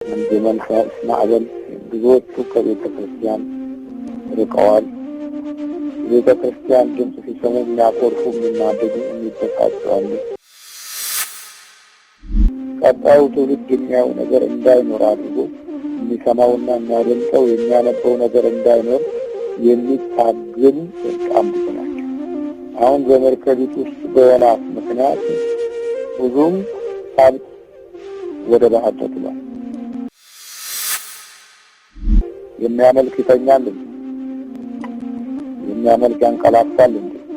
የመንፈስ ማዕበል ብዙዎቹ ከቤተ ክርስቲያን ርቀዋል። ቤተ ክርስቲያን ድምፅ ሲሰሙ የሚያኮርፉ፣ የሚናደዱ፣ የሚበሳጩ አሉ። ቀጣዩ ትውልድ የሚያየው ነገር እንዳይኖር አድርጎ የሚሰማውና የሚያደምጠው የሚያነበው ነገር እንዳይኖር የሚታገሉ በጣም ብዙ ናቸው። አሁን በመርከቢት ውስጥ በዮናስ ምክንያት ብዙም ሀብት ወደ ባህር ተጥሏል። የሚያመልክ ይተኛል፣ የሚያመልክ ያንቀላፋል፣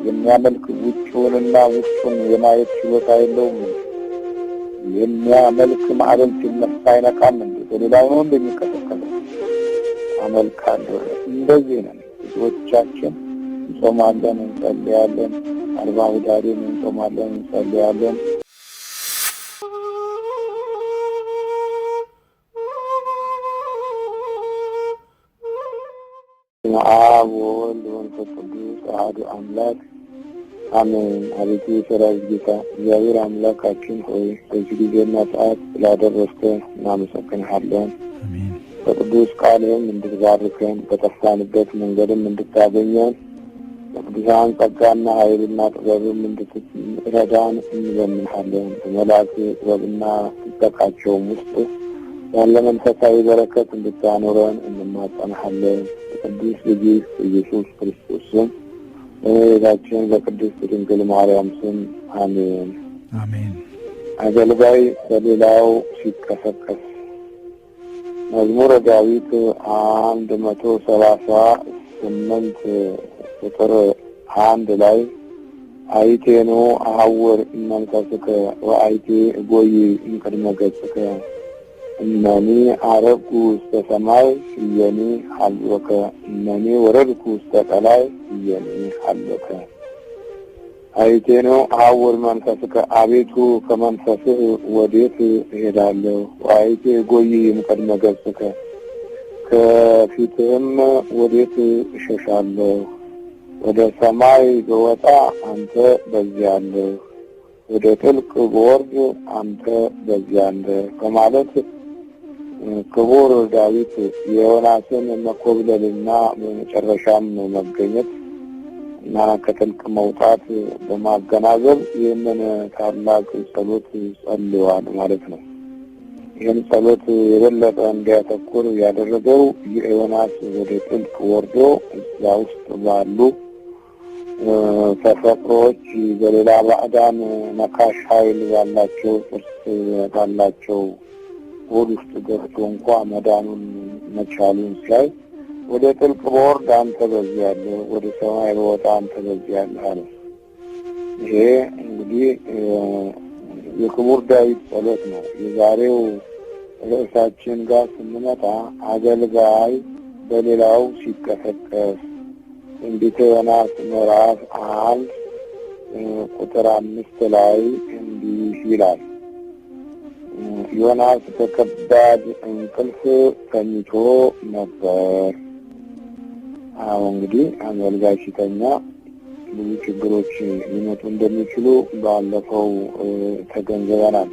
የሚያመልክ ውጭውንና ውስጡን የማየት ችሎታ የለውም። የሚያመልክ ማዕበል ሲነሳ አይነቃም። በሌላው ነው እንደሚቀሰቀሰው አመልካለሁ። እንደዚህ ነው። ብዙዎቻችን እንጾማለን፣ እንጸልያለን፣ አርባ ውዳዴን እንጾማለን፣ እንጸልያለን። አብ ወወልድ ወመንፈስ ቅዱስ አሐዱ አምላክ አሜን። አቤቱ የሠራዊት ጌታ እግዚአብሔር አምላካችን ሆይ በዚህ ጊዜና ሰዓት ስላደረስከን እናመሰግንሃለን። በቅዱስ ቃልህም እንድትባርከን በጠፋንበት መንገድም እንድታገኘን በቅዱሳን ጸጋና ኃይልና ጥበብም እንድትረዳን እንለምንሃለን። በመላእክት ጥበብና ጥበቃቸውም ውስጥ ያለ መንፈሳዊ በረከት እንድታኖረን እንማጸንሃለን። በቅዱስ ልጅህ ኢየሱስ ክርስቶስ ስም በእመቤታችን በቅድስት ድንግል ማርያም ስም አሜን አሜን። አገልጋይ በሌላው ሲቀሰቀስ መዝሙረ ዳዊት 138 ቁጥር 1 ላይ አይቴኖ አሐውር መንፈስከ ወአይቴ እጎይ እምቅድመ ገጽከ እነኒ አረግኩ ውስተ ሰማይ እየኒ ሀልወከ እነኒ ወረድኩ ውስተ ቀላይ እየኒ ሀልወከ። አይቴኖ አሐውር መንፈስከ አቤቱ ከመንፈስህ ወዴት እሄዳለሁ? ወአይቴ እጎይ እምቅድመ ገጽከ ከፊትህም ወዴት እሸሻለሁ? ወደ ሰማይ ብወጣ አንተ በዚያ አለህ፣ ወደ ጥልቅ ብወርድ አንተ በዚያ አለህ በማለት ክቡር ዳዊት የዮናስን መኮብለልና በመጨረሻም መገኘት እና ከጥልቅ መውጣት በማገናዘብ ይህንን ታላቅ ጸሎት ጸልዋል ማለት ነው። ይህን ጸሎት የበለጠ እንዲያተኩር ያደረገው የዮናስ ወደ ጥልቅ ወርዶ እዛ ውስጥ ባሉ ተፈጥሮዎች በሌላ ባዕዳን ነካሽ ኃይል ባላቸው ጥርስ ባላቸው ሆድ ውስጥ ገብቶ እንኳ መዳኑን መቻሉን ሲያይ ወደ ጥልቅ በወርድ አንተ በዚህ ያለ፣ ወደ ሰማይ በወጣ አንተ በዚህ ያለ አለ። ይሄ እንግዲህ የክቡር ዳዊት ጸሎት ነው። የዛሬው ርዕሳችን ጋር ስንመጣ አገልጋይ በሌላው ሲቀሰቀስ ትንቢተ ዮናስ ምዕራፍ 1 ቁጥር 5 ላይ እንዲህ ይላል። ዮናስ በከባድ እንቅልፍ ተኝቶ ነበር። እንግዲህ አገልጋይ ሲተኛ ብዙ ችግሮች ሊመጡ እንደሚችሉ ባለፈው ተገንዝበናል።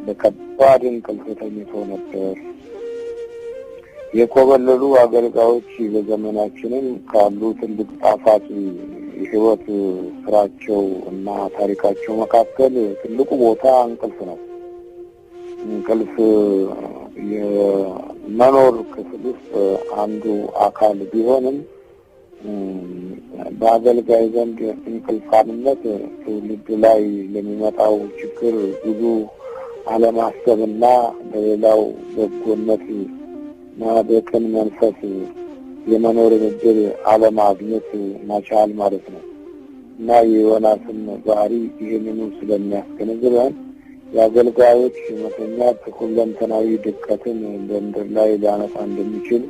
በከባድ እንቅልፍ ተኝቶ ነበር። የኮበለሉ አገልጋዮች በዘመናችንም ካሉ ትልቅ ጣፋጭ የሕይወት ስራቸው እና ታሪካቸው መካከል ትልቁ ቦታ እንቅልፍ ነው። እንቅልፍ የመኖር ክፍል ውስጥ አንዱ አካል ቢሆንም በአገልጋይ ዘንድ እንቅልፋምነት ትውልድ ላይ ለሚመጣው ችግር ብዙ አለማሰብና በሌላው በጎነት እና በቅን መንፈስ የመኖር ዕድል አለማግኘት መቻል ማለት ነው እና የዮናስን ባህሪ ይህንኑ ስለሚያስገነዝበን የአገልጋዮች መተኛት ሁለንተናዊ ድቀትን በምድር ላይ ሊያነሳ እንደሚችል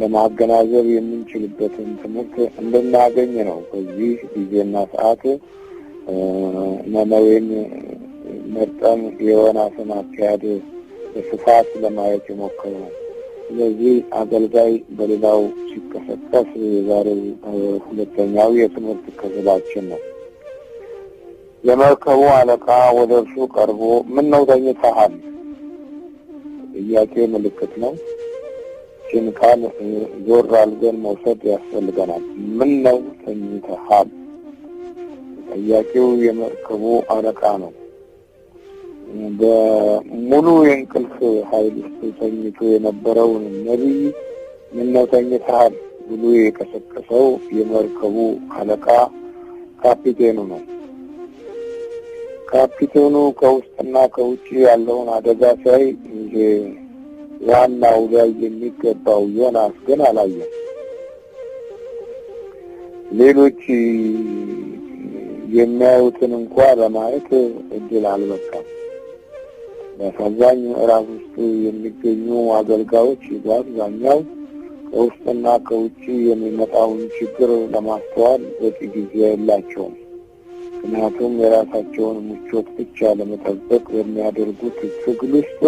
ለማገናዘብ የምንችልበትን ትምህርት እንድናገኝ ነው። በዚህ ጊዜና ሰዓት ነነዌን መርጠን የዮናስን አካሄድ በስፋት ለማየት የሞከረው። ስለዚህ አገልጋይ በሌላው ሲቀሰቀስ የዛሬው ሁለተኛው የትምህርት ክፍላችን ነው። የመርከቡ አለቃ ወደ እርሱ ቀርቦ ምን ነው ተኝተሃል? ጥያቄ ምልክት ነው። ይህን ቃል ዞር አድርገን መውሰድ ያስፈልገናል። ምን ነው ተኝተሃል? ጥያቄው የመርከቡ አለቃ ነው። በሙሉ የእንቅልፍ ኃይል ውስጥ ተኝቶ የነበረውን ነቢይ ምን ነው ተኝተሃል ብሎ የቀሰቀሰው የመርከቡ አለቃ ካፒቴኑ ነው። ካፒቴኑ ከውስጥና ከውጭ ያለውን አደጋ ሲያይ ዋናው ላይ የሚገባው ዮናስ ግን አላየም። ሌሎች የሚያዩትን እንኳን ለማየት እድል አልበቃም። በአሳዛኝ ምዕራፍ ውስጥ የሚገኙ አገልጋዮች በአብዛኛው ከውስጥና ከውጭ የሚመጣውን ችግር ለማስተዋል በቂ ጊዜ የላቸውም። ምክንያቱም የራሳቸውን ምቾት ብቻ ለመጠበቅ በሚያደርጉት ትግል ውስጥ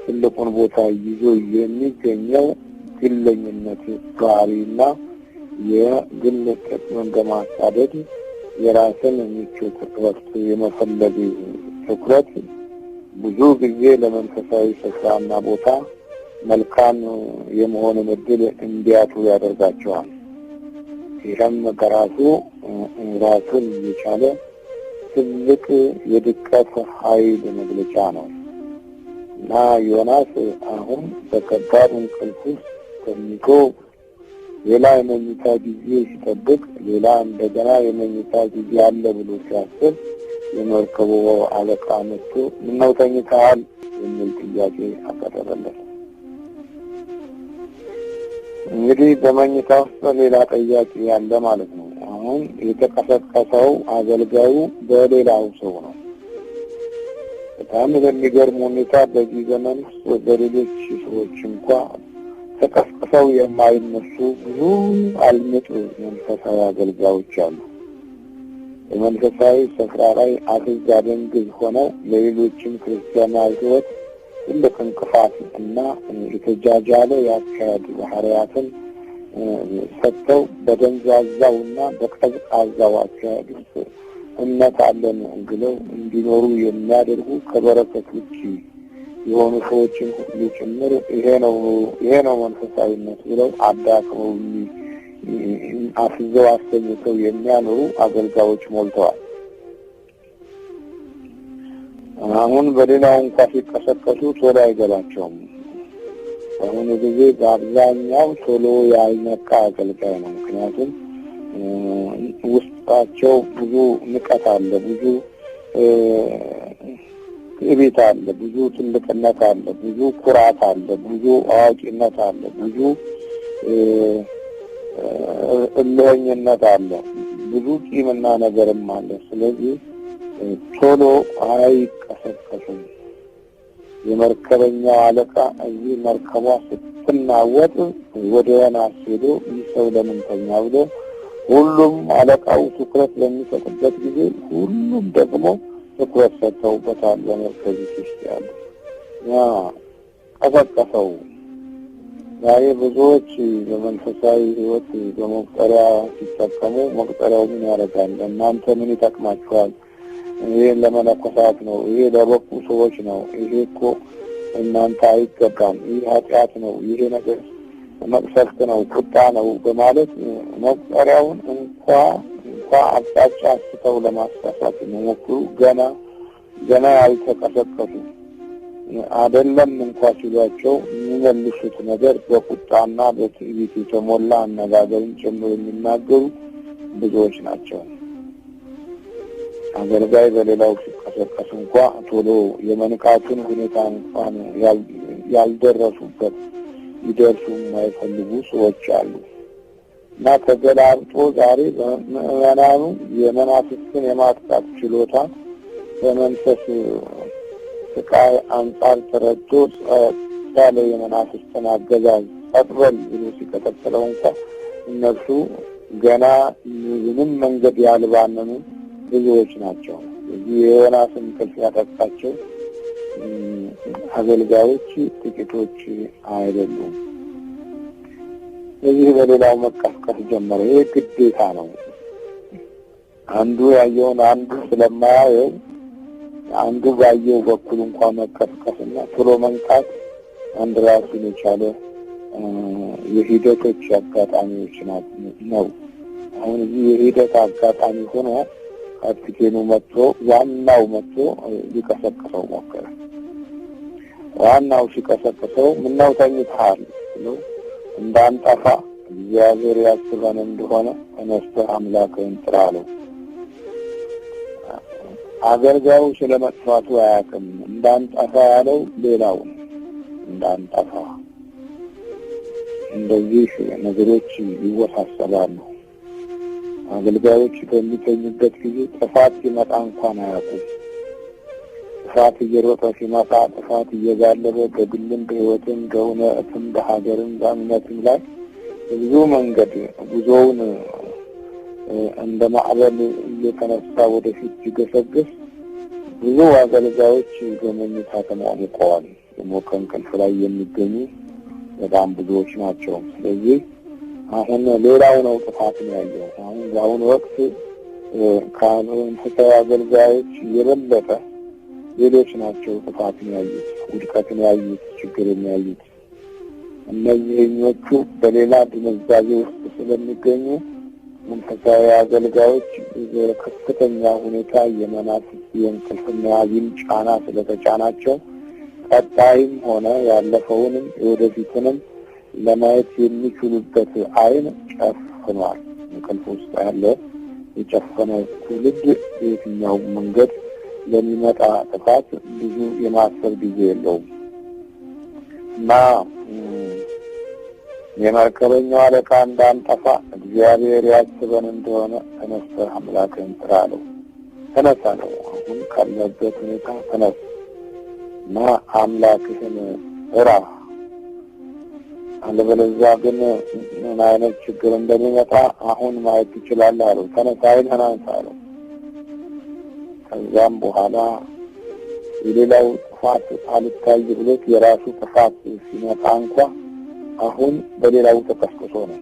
ትልቁን ቦታ ይዞ የሚገኘው ግለኝነት ባህሪና የግል ጥቅምን በማሳደድ የራስን ምቾት ረፍት የመፈለግ ትኩረት ብዙ ጊዜ ለመንፈሳዊ ስፍራና ቦታ መልካም የመሆንን እድል እንዲያጡ ያደርጋቸዋል። ይህም በራሱ ራሱን የቻለ ትልቅ የድቀት ኃይል መግለጫ ነው እና ዮናስ አሁን በከባድ እንቅልፍ ውስጥ ተኝቶ ሌላ የመኝታ ጊዜ ሲጠብቅ ሌላ እንደገና የመኝታ ጊዜ አለ ብሎ ሲያስብ የመርከቡ አለቃ መጥቶ ምነው ተኝተሃል የሚል ጥያቄ አቀረበለት። እንግዲህ በመኝታ ውስጥ ሌላ ጥያቄ ያለ ማለት ነው። አሁን የተቀሰቀሰው አገልጋዩ በሌላው ሰው ነው። በጣም በሚገርም ሁኔታ በዚህ ዘመን ውስጥ በሌሎች ሰዎች እንኳን ተቀስቅሰው የማይነሱ ብዙ አልምጥ መንፈሳዊ አገልጋዮች አሉ። በመንፈሳዊ ስፍራ ላይ አፍዝ አደንግዝ ሆነው ለሌሎችም ክርስቲያናዊ ሕይወት ትልቅ እንቅፋት እና የተጃጃለ ያካሄድ ባህሪያትን ሰጥተው በደንዛዛው እና በቀዝቃዛው አካሄድ ውስጥ እምነት አለን ብለው እንዲኖሩ የሚያደርጉ ከበረከት ውጭ የሆኑ ሰዎችን ሁሉ ጭምር ይሄ ነው መንፈሳዊነት ብለው አዳክመው አፍዘው አሰኝተው የሚያኖሩ አገልጋዮች ሞልተዋል። አሁን በሌላው እንኳን ሲቀሰቀሱ ቶሎ አይገባቸውም። አሁን ጊዜ በአብዛኛው ቶሎ ያልነቃ አገልጋይ ነው። ምክንያቱም ውስጣቸው ብዙ ንቀት አለ፣ ብዙ ትዕቢት አለ፣ ብዙ ትልቅነት አለ፣ ብዙ ኩራት አለ፣ ብዙ አዋቂነት አለ፣ ብዙ እልህኝነት አለ፣ ብዙ ቂምና ነገርም አለ። ስለዚህ ቶሎ አይቀሰቀሱም። የመርከበኛው አለቃ እዚህ መርከቧ ስትናወጥ ወደ ዮናስ ሄዶ ይህ ሰው ለምን ተኛ ብሎ ሁሉም አለቃው ትኩረት በሚሰጥበት ጊዜ ሁሉም ደግሞ ትኩረት ሰጥተውበታል። በመርከቢት ውስጥ ያሉ ቀሰቀሰው። ዛሬ ብዙዎች በመንፈሳዊ ሕይወት በመቁጠሪያ ሲጠቀሙ መቁጠሪያው ምን ያደርጋል? እናንተ ምን ይጠቅማችኋል? ይሄ ለመነኮሳት ነው፣ ይሄ ለበቁ ሰዎች ነው፣ ይሄ እኮ እናንተ አይገባም፣ ይህ ኃጢአት ነው፣ ይሄ ነገር መቅሰፍት ነው፣ ቁጣ ነው በማለት መቁጠሪያውን እንኳ አቅጣጫ አስተው ለማሳሳት የሚሞክሩ ገና ያልተቀሰቀሱ አይደለም እንኳ ሲሏቸው የሚመልሱት ነገር በቁጣና በትዕቢት የተሞላ አነጋገርን ጭምር የሚናገሩ ብዙዎች ናቸው። አገልጋይ በሌላው ሲቀሰቀስ እንኳ ቶሎ የመንቃቱን ሁኔታ እንኳን ያልደረሱበት ሊደርሱ የማይፈልጉ ሰዎች አሉ እና ተገላብጦ ዛሬ በምዕመናኑ የመናፍስትን የማጥቃት ችሎታ በመንፈስ ስቃይ አንጻር ተረድቶ ያለ የመናፍስትን አገዛዝ ጠጥበል ብሎ ሲቀጠቅለው እንኳ እነሱ ገና ምንም መንገድ ያልባነኑ ብዙዎች ናቸው። እዚህ የዮናስን እንቅልፍ ያጠቃቸው አገልጋዮች ጥቂቶች አይደሉም። እዚህ በሌላው መቀስቀስ ጀመረ። ይህ ግዴታ ነው። አንዱ ያየውን አንዱ ስለማያየው አንዱ ባየው በኩል እንኳን መቀስቀስና ቶሎ መንቃት አንድ ራሱን የቻለ የሂደቶች አጋጣሚዎች ነው። አሁን እዚህ የሂደት አጋጣሚ ሆኖ ካፒቴኑ መጥቶ ዋናው መጥቶ ሊቀሰቅሰው ሞከረ። ዋናው ሲቀሰቅሰው ምነው ተኝተሃል ብሎ እንዳንጠፋ እግዚአብሔር ያስበን እንደሆነ ተነስተህ አምላክህን ጥራ አለው። አገልጋዩ ስለመጥፋቱ አያውቅም። እንዳንጠፋ ያለው ሌላው እንዳንጠፋ። እንደዚህ ነገሮች ይወሳሰባሉ። አገልጋዮች በሚተኙበት ጊዜ ጥፋት ሲመጣ እንኳን አያውቁም። ጥፋት እየሮጠ ሲመጣ ጥፋት እየጋለበ በግልም በሕይወትም በእውነትም በሀገርም በእምነትም ላይ ብዙ መንገድ ጉዞውን እንደ ማዕበል እየተነሳ ወደፊት ሲገሰግስ ብዙ አገልጋዮች በመኝታ ተሟሙቀዋል። ደግሞ ከእንቅልፍ ላይ የሚገኙ በጣም ብዙዎች ናቸው። ስለዚህ አሁን ሌላው ነው ጥፋትን ያየው። አሁን በአሁኑ ወቅት ከመንፈሳዊ አገልጋዮች የበለጠ ሌሎች ናቸው ጥፋትን ያዩት፣ ውድቀትን ያዩት፣ ችግርን ያዩት። እነዚህኞቹ በሌላ ድንዛዜ ውስጥ ስለሚገኙ መንፈሳዊ አገልጋዮች በከፍተኛ ሁኔታ የመናፍስት የእንቅልፍና የዚህም ጫና ስለተጫናቸው ቀጣይም ሆነ ያለፈውንም የወደፊቱንም ለማየት የሚችሉበት ዓይን ጨፍኗል። እንቅልፍ ውስጥ ያለ የጨፈነ ትውልድ የትኛው መንገድ ለሚመጣ ጥፋት ብዙ የማሰብ ጊዜ የለውም እና የመርከበኛው አለቃ እንዳንጠፋ እግዚአብሔር ያስበን እንደሆነ ተነስተህ አምላክህን ጥራ አለው። ተነሳ ነው። አሁን ካለበት ሁኔታ ተነስ እና አምላክህን ጥራ፣ አለበለዚያ ግን ምን አይነት ችግር እንደሚመጣ አሁን ማየት ትችላለህ አለው። ተነሳ ዓይንህን አንሳ አለው። ከዛም በኋላ የሌላው ጥፋት አልታይ ብሎት የራሱ ጥፋት ሲመጣ እንኳ አሁን በሌላው ተቀስቅሶ ነው።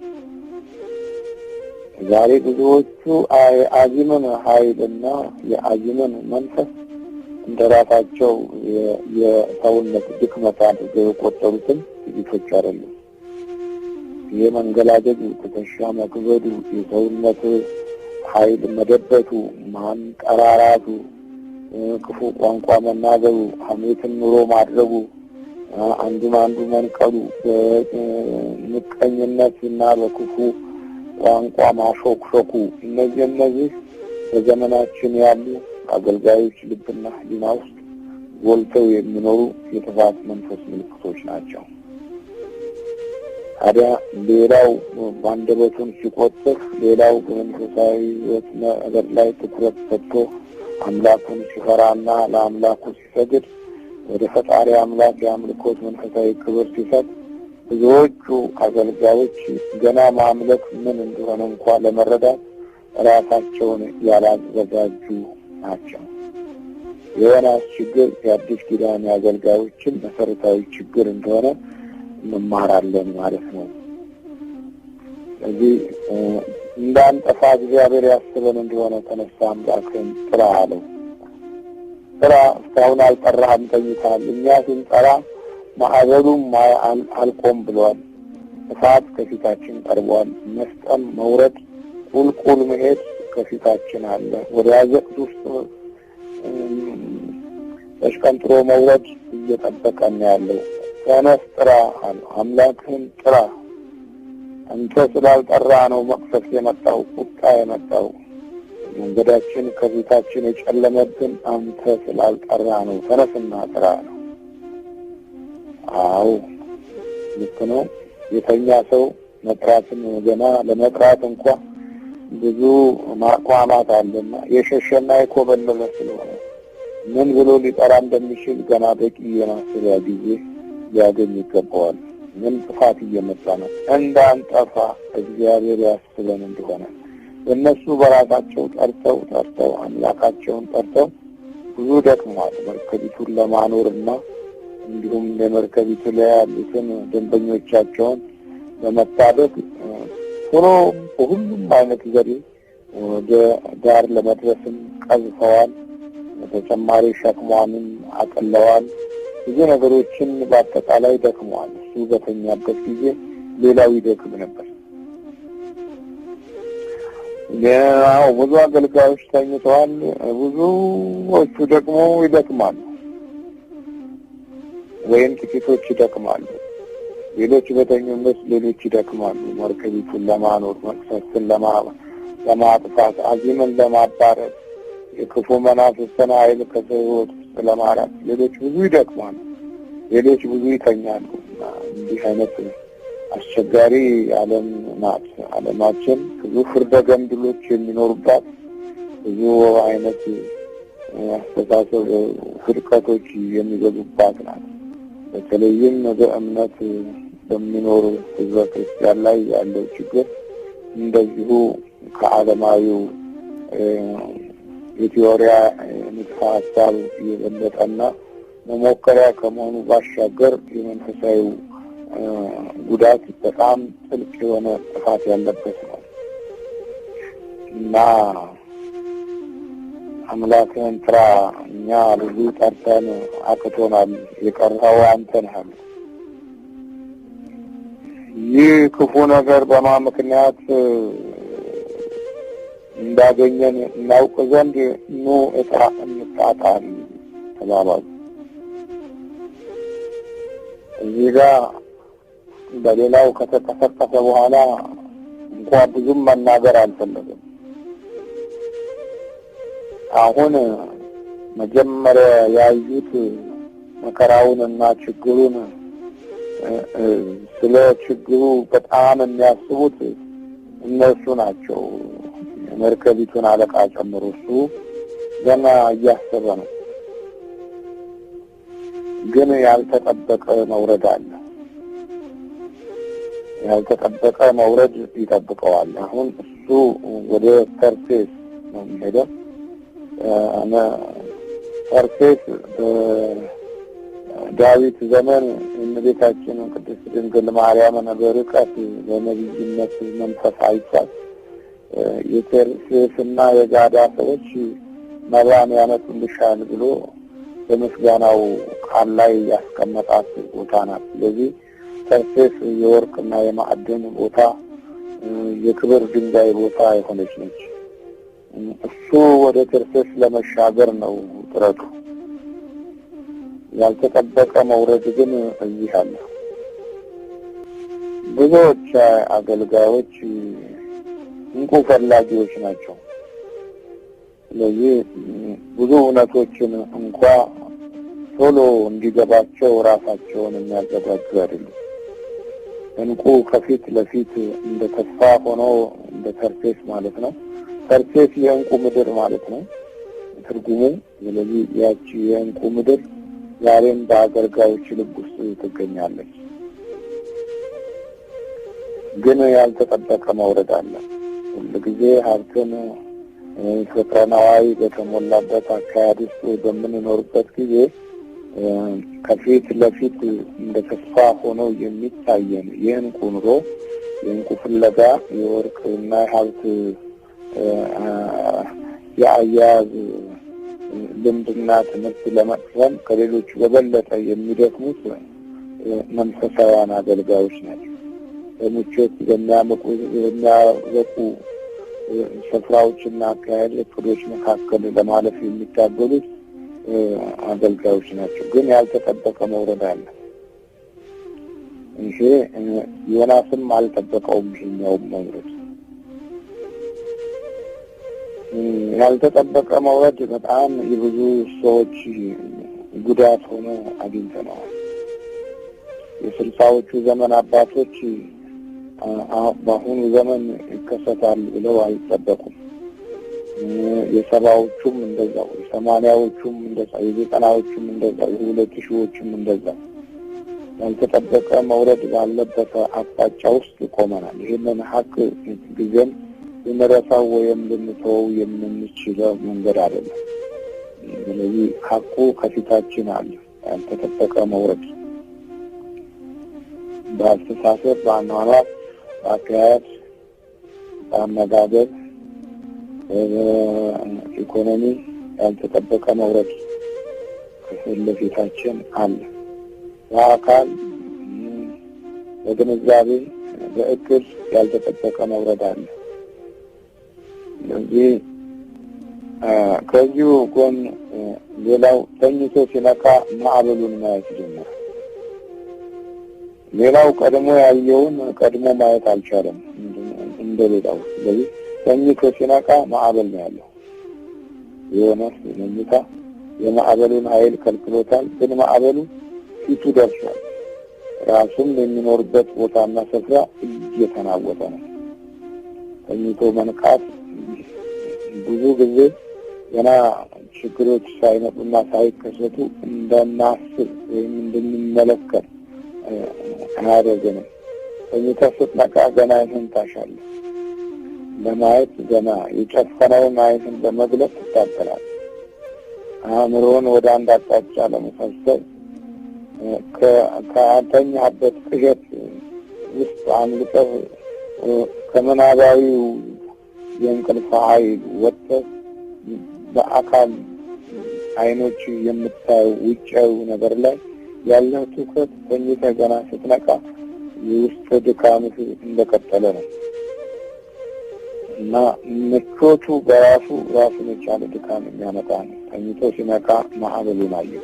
ዛሬ ብዙዎቹ የአዚምን ኃይልና የአዚምን መንፈስ እንደራሳቸው የሰውነት ድክመት አድርገው የቆጠሩትን ጥቂቶች አይደሉም። የመንገላጀቱ፣ ትከሻ መክበዱ፣ የሰውነት ኃይል መደበቱ፣ ማንቀራራቱ፣ ክፉ ቋንቋ መናገሩ፣ ሐሜትን ኑሮ ማድረጉ፣ አንዱን አንዱ መንቀሉ፣ በምቀኝነትና በክፉ ቋንቋ ማሾክሾኩ፣ እነዚህ በዘመናችን ያሉ አገልጋዮች ልብና ሕሊና ውስጥ ጎልተው የሚኖሩ የጥፋት መንፈስ ምልክቶች ናቸው። ታዲያ ሌላው ባንደበቱን ሲቆጥፍ፣ ሌላው በመንፈሳዊ ሕይወት ነገር ላይ ትኩረት ሰጥቶ አምላኩን ሲፈራና ለአምላኩ ሲሰግድ ወደ ፈጣሪ አምላክ የአምልኮት መንፈሳዊ ክብር ሲሰጥ፣ ብዙዎቹ አገልጋዮች ገና ማምለክ ምን እንደሆነ እንኳን ለመረዳት ራሳቸውን ያላዘጋጁ ናቸው። የዮናስ ችግር የአዲስ ኪዳን አገልጋዮችን መሰረታዊ ችግር እንደሆነ እንማራለን ማለት ነው። ስለዚህ እንዳንጠፋ እግዚአብሔር ያስበን እንደሆነ ተነሳ አምላክህን ጥራ አለው። ጥራ፣ እስካሁን አልጠራህም፣ ተኝተሃል። እኛ ስንጠራ ማዕበሉም አልቆም ብሏል። እሳት ከፊታችን ቀርቧል። መስጠም፣ መውረድ፣ ቁልቁል መሄድ ከፊታችን አለ። ወደ አዘቅት ውስጥ ተሽቀንጥሮ መውረድ እየጠበቀን ያለው። ተነስ ጥራ አለው። አምላክህን ጥራ። አንተ ስላልጠራ ነው መቅሰፍት የመጣው፣ ቁጣ የመጣው። መንገዳችን ከፊታችን የጨለመብን አንተ ስላልጠራ ነው። ተነስና ጥራ ነው። አዎ ልክ ነው። የተኛ ሰው መጥራትን ገና ለመጥራት እንኳን ብዙ ማቋማት አለና የሸሸና የኮበለለ ስለሆነ ምን ብሎ ሊጠራ እንደሚችል ገና በቂ የማሰቢያ ጊዜ ሊያገኝ ይገባዋል። ምን ጥፋት እየመጣ ነው እንዳንጠፋ እግዚአብሔር ያስበን እንደሆነ እነሱ በራሳቸው ጠርተው አምላካቸውን ጠርተው ብዙ ደክመዋል። መርከቢቱን ለማኖርና እንዲሁም ለመርከቢቱ ላይ ያሉትን ደንበኞቻቸውን ለመታደግ ሆኖ በሁሉም አይነት ዘዴ ወደ ዳር ለመድረስም ቀዝፈዋል። በተጨማሪ ሸክሟንም አቅለዋል። ብዙ ነገሮችን በአጠቃላይ ደክመዋል። እሱ በተኛበት ጊዜ ሌላው ይደክም ነበር። ያው ብዙ አገልጋዮች ተኝተዋል፣ ብዙዎቹ ደግሞ ይደክማሉ፣ ወይም ጥቂቶች ይደክማሉ። ሌሎች በተኙበት ሌሎች ይደክማሉ። መርከቢቱን ለማኖር፣ መቅሰፍትን ለማጥፋት፣ አዚምን ለማባረር፣ የክፉ መናፍስትን ኃይል ከሰው ሕይወት ውስጥ ለማራቅ ሌሎች ብዙ ይደክማሉ፣ ሌሎች ብዙ ይተኛሉ። እንዲህ አይነት አስቸጋሪ ዓለም ናት ዓለማችን። ብዙ ፍርደ ገምድሎች የሚኖሩባት፣ ብዙ አይነት አስተሳሰብ ፍርቀቶች የሚገዙባት ናት። በተለይም በእምነት በሚኖሩ ሕዝበ ክርስቲያን ላይ ያለው ችግር እንደዚሁ ከዓለማዊው የቲዎሪያ ንድፈ ሀሳብ የበለጠና መሞከሪያ ከመሆኑ ባሻገር የመንፈሳዊ ጉዳት በጣም ጥልቅ የሆነ ጥፋት ያለበት ነው እና አምላክን ጥራ፣ እኛ ብዙ ጠርተን አቅቶናል፣ የቀረኸው አንተ ነህ። ይህ ክፉ ነገር በማን ምክንያት እንዳገኘን እናውቅ ዘንድ ኑ ዕጣ እንጣጣል ተባባሉ። እዚህ ጋር በሌላው ከተቀሰቀሰ በኋላ እንኳን ብዙም መናገር አልፈለገም። አሁን መጀመሪያ ያዩት መከራውንና ችግሩን ስለ ችግሩ በጣም የሚያስቡት እነሱ ናቸው። የመርከቢቱን አለቃ ጨምሮ እሱ ገና እያሰበ ነው። ግን ያልተጠበቀ መውረድ አለ። ያልተጠበቀ መውረድ ይጠብቀዋል። አሁን እሱ ወደ ተርሴስ ነው የሚሄደው። ተርሴስ በዳዊት ዘመን እመቤታችን ቅድስት ድንግል ማርያምን በርቀት በነቢይነት መንፈስ አይቷት የተርሴስና የጋዳ ሰዎች መባን ያመጡልሻል ብሎ በምስጋናው ቃል ላይ ያስቀመጣት ቦታ ናት። ስለዚህ ተርሴስ የወርቅና የማዕድን ቦታ፣ የክብር ድንጋይ ቦታ የሆነች ነች። እሱ ወደ ተርሴስ ለመሻገር ነው ጥረቱ። ያልተጠበቀ መውረድ ግን እዚህ አለ። ብዙዎች አገልጋዮች እንቁ ፈላጊዎች ናቸው። ስለዚህ ብዙ እውነቶችን እንኳ ቶሎ እንዲገባቸው ራሳቸውን የሚያዘጋጁ አይደሉም። እንቁ ከፊት ለፊት እንደ ተስፋ ሆኖ እንደ ተርሴስ ማለት ነው። ተርሴስ የእንቁ ምድር ማለት ነው ትርጉሙ። ስለዚህ ያቺ የእንቁ ምድር ዛሬም በአገልጋዮች ልብ ውስጥ ትገኛለች። ግን ያልተጠበቀ መውረድ አለ። ሁልጊዜ ሀብትን ፍቅረ ነዋይ በተሞላበት አካሄድ ውስጥ በምንኖርበት ጊዜ ከፊት ለፊት እንደ ተስፋ ሆነው የሚታየን የእንቁ ኑሮ፣ የእንቁ ፍለጋ፣ የወርቅና የሀብት የአያያዝ ልምድና ትምህርት ለመቅሰም ከሌሎቹ በበለጠ የሚደክሙት መንፈሳውያን አገልጋዮች ናቸው። በምቾት በሚያበቁ ስፍራዎችና አካሄድ እቅዶች መካከል ለማለፍ የሚታገሉት አገልጋዮች ናቸው። ግን ያልተጠበቀ መውረድ አለ። ይሄ ዮናስም አልጠበቀውም። ይሄኛውም መውረድ ያልተጠበቀ መውረድ በጣም የብዙ ሰዎች ጉዳት ሆኖ አግኝተነዋል። የስልሳዎቹ ዘመን አባቶች በአሁኑ ዘመን ይከሰታል ብለው አይጠበቁም። የሰባዎቹም እንደዛው፣ የሰማንያዎቹም እንደዛው፣ የዘጠናዎቹም እንደዛው፣ የሁለት ሺዎቹም እንደዛው ያልተጠበቀ መውረድ ባለበት አቅጣጫ ውስጥ ቆመናል። ይህንን ሀቅ ጊዜም ልንረሳው ወይም ልንተወው የምንችለው መንገድ አይደለም። ስለዚህ ሀቁ ከፊታችን አለ። ያልተጠበቀ መውረድ በአስተሳሰብ፣ በአኗኗር፣ በአካሄድ፣ በአመጋገብ፣ በኢኮኖሚ ያልተጠበቀ መውረድ ከፊት ለፊታችን አለ። በአካል በግንዛቤ በእቅድ ያልተጠበቀ መውረድ አለ። ስለዚህ ከዚሁ ጎን ሌላው ተኝቶ ሲነቃ ማዕበሉን ማየት ጀመረ። ሌላው ቀድሞ ያየውን ቀድሞ ማየት አልቻለም እንደሌላው። ስለዚህ ተኝቶ ሲነቃ ማዕበል ነው ያለው። ዮናስ መኝታ የማዕበሉን ኃይል ከልክሎታል። ግን ማዕበሉ ፊቱ ደርሷል። ራሱም የሚኖርበት ቦታና ስፍራ እየተናወጠ ነው። ተኝቶ መንቃት ብዙ ጊዜ ገና ችግሮች ሳይመጡና ሳይከሰቱ እንደናስብ ወይም እንድንመለከት አያደርገንም። ተኝተህ ስትነቃ ገና አይህን ታሻለህ። ለማየት ገና የጨፈነውን አይህን በመግለጥ ትታገላለህ። አእምሮን ወደ አንድ አቅጣጫ ለመሰብሰብ ከአንተኛበት ቅዠት ውስጥ አምልጠህ ከምናባዊው የእንቅልፍ ኃይል ወጥተህ በአካል አይኖች የምታየው ውጫዊ ነገር ላይ ያለው ትኩረት ተኝተህ ገና ስትነቃ የውስጥ ድካምህ እንደቀጠለ ነው እና ምቾቱ በራሱ ራሱን የቻለ ድካም የሚያመጣ ነው። ተኝቶ ሲነቃ ማዕበሉን አየሁ።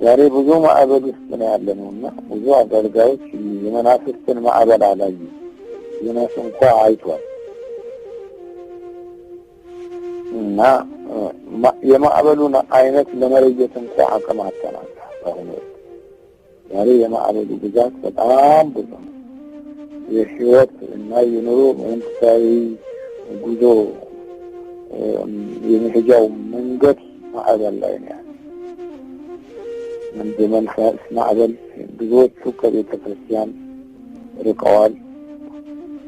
ዛሬ ብዙ ማዕበል ውስጥ ነው ያለነው እና ብዙ አገልጋዮች የመናፍስትን ማዕበል አላዩም። ዮናስ እንኳ አይቷል እና የማዕበሉን አይነት ለመለየት እንኳ አቅም አጥተናል። ዛሬ የማዕበሉ ብዛት በጣም ብዙ ነው። የህይወት እና የኑሮ መንፈሳዊ ጉዞ የመሄጃው መንገድ ማዕበል ላይ ነው ያለው። መንፈስ ማዕበል ብዙዎቹ ከቤተ ክርስቲያን ርቀዋል።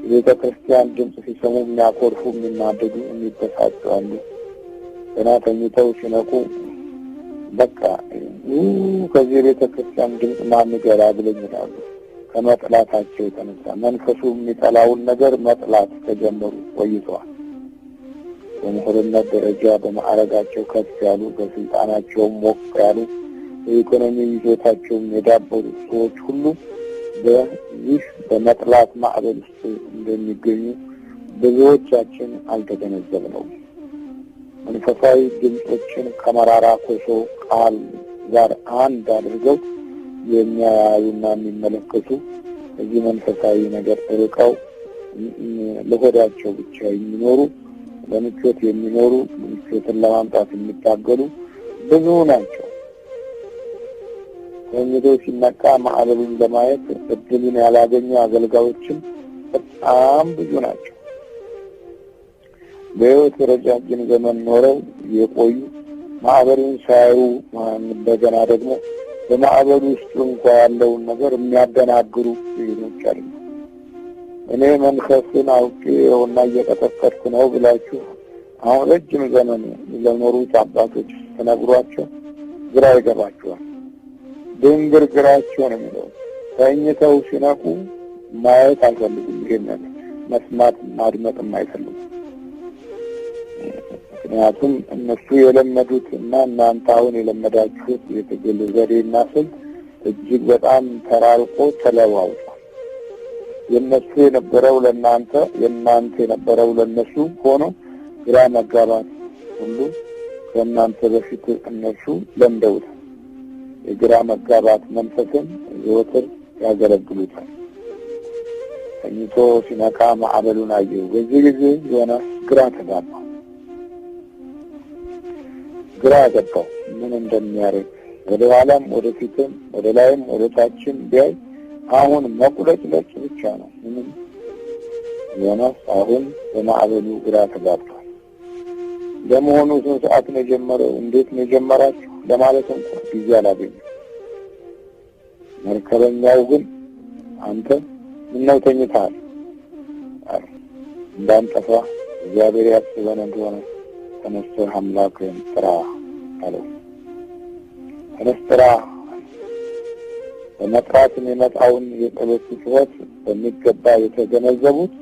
የቤተ ክርስቲያን ድምፅ ሲሰሙ የሚያኮርፉ፣ የሚናደዱ፣ የሚበሳጩ አሉ። ገና ተኝተው ሲነቁ በቃ ከዚህ የቤተ ክርስቲያን ድምፅ ማን ይገላግለኝ ይላሉ። ከመጥላታቸው የተነሳ መንፈሱ የሚጠላውን ነገር መጥላት ከጀመሩ ቆይተዋል። በምሁርነት ደረጃ በማዕረጋቸው ከፍ ያሉ፣ በስልጣናቸውም ሞቅ ያሉ፣ በኢኮኖሚ ይዞታቸውም የዳበሩ ሰዎች ሁሉ በዚህ በመጥላት ማዕበል ውስጥ እንደሚገኙ ብዙዎቻችን አልተገነዘብነውም። መንፈሳዊ ድምፆችን ከመራራ ኮሶ ቃል ጋር አንድ አድርገው የሚያዩና የሚመለከቱ እዚህ መንፈሳዊ ነገር ርቀው ለሆዳቸው ብቻ የሚኖሩ፣ ለምቾት የሚኖሩ፣ ምቾትን ለማምጣት የሚታገሉ ብዙ ናቸው። ተኝቶ ሲነቃ ማዕበሉን ለማየት እድሉን ያላገኙ አገልጋዮችም በጣም ብዙ ናቸው። በሕይወት ረጃጅም ዘመን ኖረው የቆዩ ማዕበሉን ሳያዩ እንደገና ደግሞ በማዕበሉ ውስጥ እንኳ ያለውን ነገር የሚያደናግሩ ሌሎች አሉ። እኔ መንፈስን አውቄ እና እየቀጠቀጥኩ ነው ብላችሁ አሁን ረጅም ዘመን ለኖሩት አባቶች ተነግሯቸው ግራ ይገባቸዋል። ድንግርግራቸው ነው የሚለው። ተኝተው ሲነቁ ማየት አልፈልጉም። ይሄንን መስማት ማድመጥም አይፈልጉም። ምክንያቱም እነሱ የለመዱት እና እናንተ አሁን የለመዳችሁት የትግል ዘዴና ስልት እጅግ በጣም ተራርቆ ተለዋውጧል። የነሱ የነበረው ለእናንተ፣ የእናንተ የነበረው ለነሱ ሆኖ ግራ መጋባት ሁሉ ከእናንተ በፊት እነሱ ለምደውታል። የግራ መጋባት መንፈስን ዘወትር ያገለግሉታል። ተኝቶ ሲነቃ ማዕበሉን አየሁ። በዚህ ጊዜ ዮናስ ግራ ተጋባ። ግራ ገባው ምን እንደሚያደርግ። ወደ ኋላም ወደ ፊትም ወደ ላይም ወደ ታችም ቢያይ አሁን መቁለጭለጭ ብቻ ነው። ምንም ዮናስ አሁን በማዕበሉ ግራ ተጋብቷል። ለመሆኑ ስንት ሰዓት ነው የጀመረው? እንዴት ነው የጀመራችሁ ለማለት እንኳን ጊዜ አላገኘም። መርከበኛው ግን አንተ ምነው ተኝተሃል? እንዳንጠፋ እግዚአብሔር ያስበን እንደሆነ ተነስተህ አምላክህን ጥራ አለው። ተነስ ጥራ። በመጥራት የሚመጣውን የጸሎት ጩኸት በሚገባ የተገነዘቡት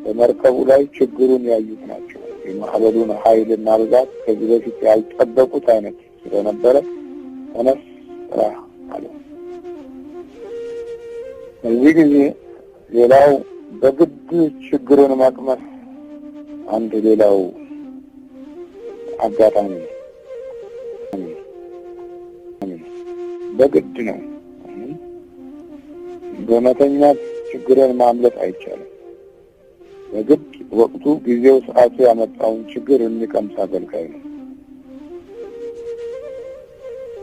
በመርከቡ ላይ ችግሩን ያዩት ናቸው። የማዕበሉን ኃይልና ብዛት ከዚህ በፊት ያልጠበቁት አይነት ስለነበረ ተነስ ስራ አለው። እዚህ ጊዜ ሌላው በግድ ችግርን ማቅመስ አንድ ሌላው አጋጣሚ በግድ ነው። በመተኛት ችግርን ማምለጥ አይቻልም። በግድ ወቅቱ ጊዜው ሰዓቱ ያመጣውን ችግር የሚቀምስ አገልጋይ ነው።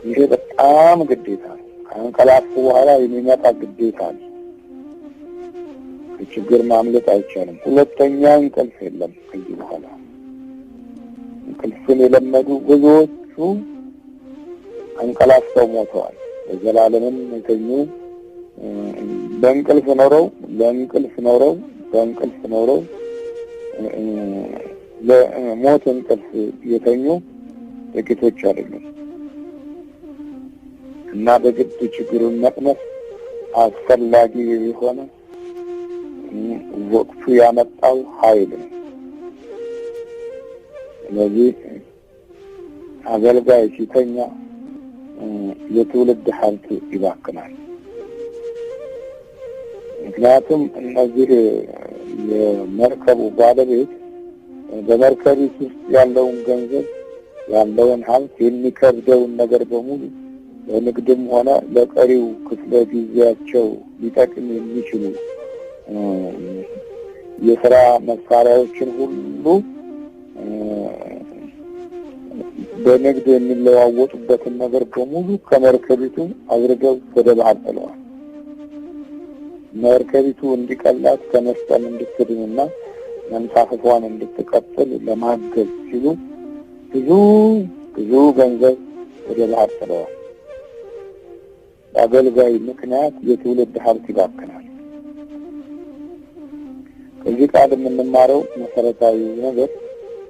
ይሄ በጣም ግዴታ ነው። ከእንቅልፍ በኋላ የሚመጣ ግዴታ ነው። ከችግር ማምለጥ አይቻልም። ሁለተኛ እንቅልፍ የለም ከዚህ በኋላ። እንቅልፍን የለመዱ ብዙዎቹ አንቀላፍተው ሞተዋል። በዘላለምም የተኙ በእንቅልፍ ኖረው ለሞት እንቅልፍ የተኙ ጥቂቶች አይደሉም። እና በግድ ችግሩን መቅመስ አስፈላጊ የሆነ ወቅቱ ያመጣው ኃይል ነው። ስለዚህ አገልጋይ ሲተኛ የትውልድ ሀብት ይባክናል። ምክንያቱም እነዚህ የመርከቡ ባለቤት በመርከቢት ውስጥ ያለውን ገንዘብ ያለውን ሀብት የሚከብደውን ነገር በሙሉ ለንግድም ሆነ ለቀሪው ክፍለ ጊዜያቸው ሊጠቅም የሚችሉ የሥራ መሳሪያዎችን ሁሉ በንግድ የሚለዋወጡበትን ነገር በሙሉ ከመርከቢቱ አድርገው ወደ ባህር ጥለዋል። መርከቢቱ እንዲቀላት ከመስጠም እንድትድንና መንሳፈፏን እንድትቀጥል ለማገዝ ሲሉ ብዙ ገንዘብ ወደ ባህር ጥለዋል። በአገልጋይ ምክንያት የትውልድ ሀብት ይባክናል። ከዚህ ቃል የምንማረው መሰረታዊ ነገር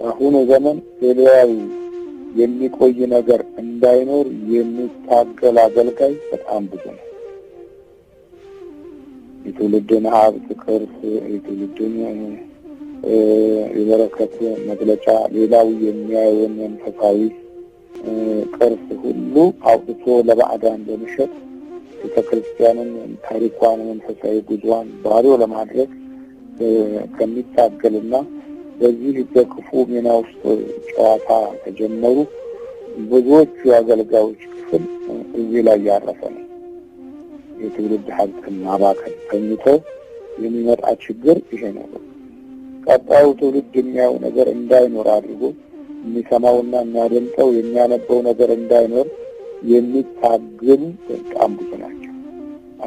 አሁን ዘመን ሌላው የሚቆይ ነገር እንዳይኖር የሚታገል አገልጋይ በጣም ብዙ ነው። የትውልድን ሀብት ቅርስ፣ የትውልድን የበረከት መግለጫ፣ ሌላው የሚያየውን መንፈሳዊ ቅርስ ሁሉ አውጥቶ ለባዕዳን በመሸጥ ቤተክርስቲያንን፣ ታሪኳን፣ መንፈሳዊ ጉዟን ባዶ ለማድረግ ከሚታገልና በዚህ በክፉ ሚና ውስጥ ጨዋታ ተጀመሩ ብዙዎቹ የአገልጋዮች ክፍል እዚህ ላይ ያረፈ ነው። የትውልድ ሀብትን ማባከን ተኝተው የሚመጣ ችግር ይሄ ነው። ቀጣዩ ትውልድ የሚያየው ነገር እንዳይኖር አድርጎ የሚሰማውና የሚያደምጠው የሚያነበው ነገር እንዳይኖር የሚታገሉ በጣም ብዙ ናቸው።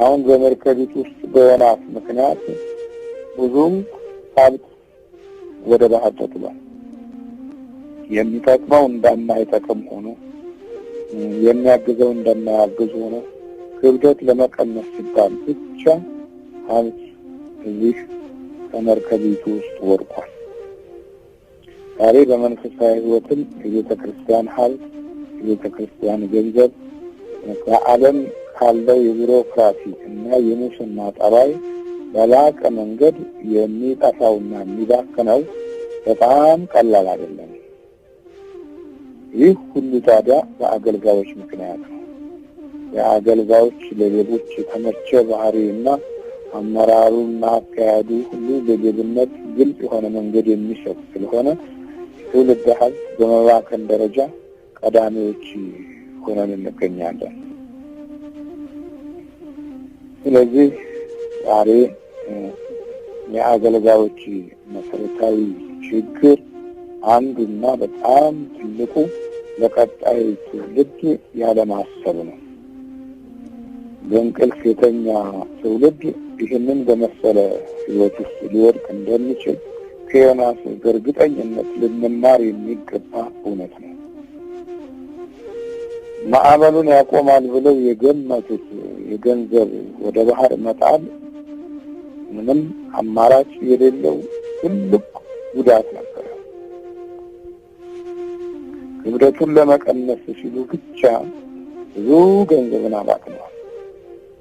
አሁን በመርከቢት ውስጥ በወናፍ ምክንያት ብዙም ሀብት ወደ ባህር ተጥሏል። የሚጠቅመው እንደማይጠቅም ሆኖ የሚያግዘው እንደማያግዝ ሆኖ ክብደት ለመቀነስ ሲባል ብቻ ሀብት እዚህ ከመርከቢቱ ውስጥ ወድቋል። ዛሬ በመንፈሳዊ ሕይወትም የቤተ ክርስቲያን ሀብት፣ የቤተ ክርስቲያን ገንዘብ ከዓለም ካለው የቢሮክራሲ እና የሙስና ጠባይ በላቀ መንገድ የሚጠፋውና የሚባክነው በጣም ቀላል አይደለም። ይህ ሁሉ ታዲያ በአገልጋዮች ምክንያት ነው። የአገልጋዮች ለሌቦች የተመቸ ባህሪና አመራሩና አካሄዱ ሁሉ ለሌብነት ግልጽ የሆነ መንገድ የሚሰጥ ስለሆነ ትውልድ ሀብት በመባከን ደረጃ ቀዳሚዎች ሆነን እንገኛለን። ስለዚህ ዛሬ የአገልጋዮች መሰረታዊ ችግር አንዱና በጣም ትልቁ ለቀጣይ ትውልድ ያለማሰብ ነው። በእንቅልፍ የተኛ ትውልድ ይህንን በመሰለ ሕይወት ውስጥ ሊወድቅ እንደሚችል ከዮናስ በእርግጠኝነት ልንማር የሚገባ እውነት ነው። ማዕበሉን ያቆማል ብለው የገመቱት የገንዘብ ወደ ባህር መጣል ምንም አማራጭ የሌለው ትልቅ ጉዳት ነበር። ክብደቱን ለመቀነስ ሲሉ ብቻ ብዙ ገንዘብን አባክነዋል።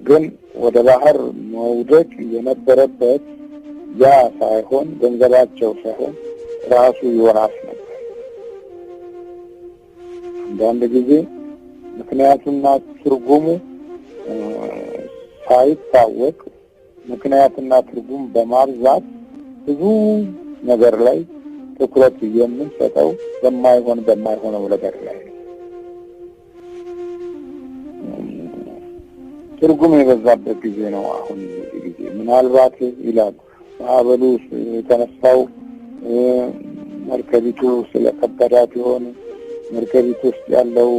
ግን ወደ ባህር መውደቅ የነበረበት ያ ሳይሆን ገንዘባቸው ሳይሆን ራሱ ዮናስ ነበር። አንዳንድ ጊዜ ምክንያቱና ትርጉሙ ሳይታወቅ ምክንያትና ትርጉም በማብዛት ብዙ ነገር ላይ ትኩረት የምንሰጠው በማይሆነው ነገር ላይ ነው። ትርጉም የበዛበት ጊዜ ነው አሁን ጊዜ። ምናልባት ይላል ማዕበሉ የተነሳው መርከቢቱ ስለከበዳት ይሆን፣ መርከቢቱ ውስጥ ያለው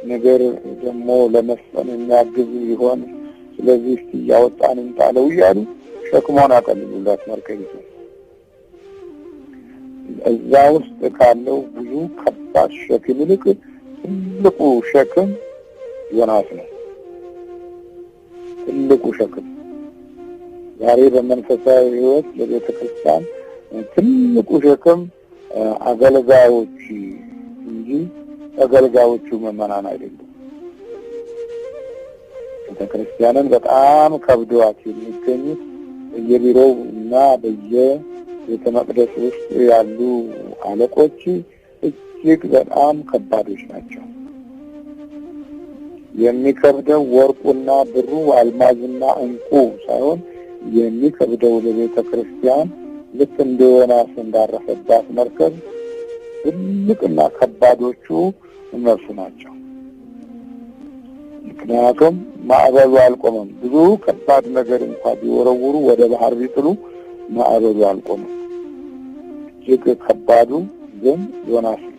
ነገር ደግሞ ለመስጠን የሚያግዝ ይሆን፣ ስለዚህ እስቲ ያወጣን እንጣለው እያሉ ሸክሟን አቀልሉላት መርከቢቱ። እዛ ውስጥ ካለው ብዙ ከባድ ሸክም ይልቅ ትልቁ ሸክም ዮናስ ነው። ትልቁ ሸክም ዛሬ በመንፈሳዊ ሕይወት ለቤተ ክርስቲያን ትልቁ ሸክም አገልጋዮች እንጂ አገልጋዮቹ ምዕመናን አይደሉም። ቤተ ክርስቲያንን በጣም ከብዷት የሚገኙት በየቢሮው እና በየቤተ መቅደስ ውስጥ ያሉ አለቆች እጅግ በጣም ከባዶች ናቸው። የሚከብደው ወርቁና ብሩ አልማዝና እንቁ ሳይሆን የሚከብደው ለቤተ ክርስቲያን ልክ እንደ ዮናስ እንዳረፈባት መርከብ ትልቅና ከባዶቹ እነሱ ናቸው። ምክንያቱም ማዕበሉ አልቆመም። ብዙ ከባድ ነገር እንኳን ቢወረውሩ ወደ ባህር ቢጥሉ ማዕበሉ አልቆመም። እጅግ ከባዱ ግን ዮናስ ነው።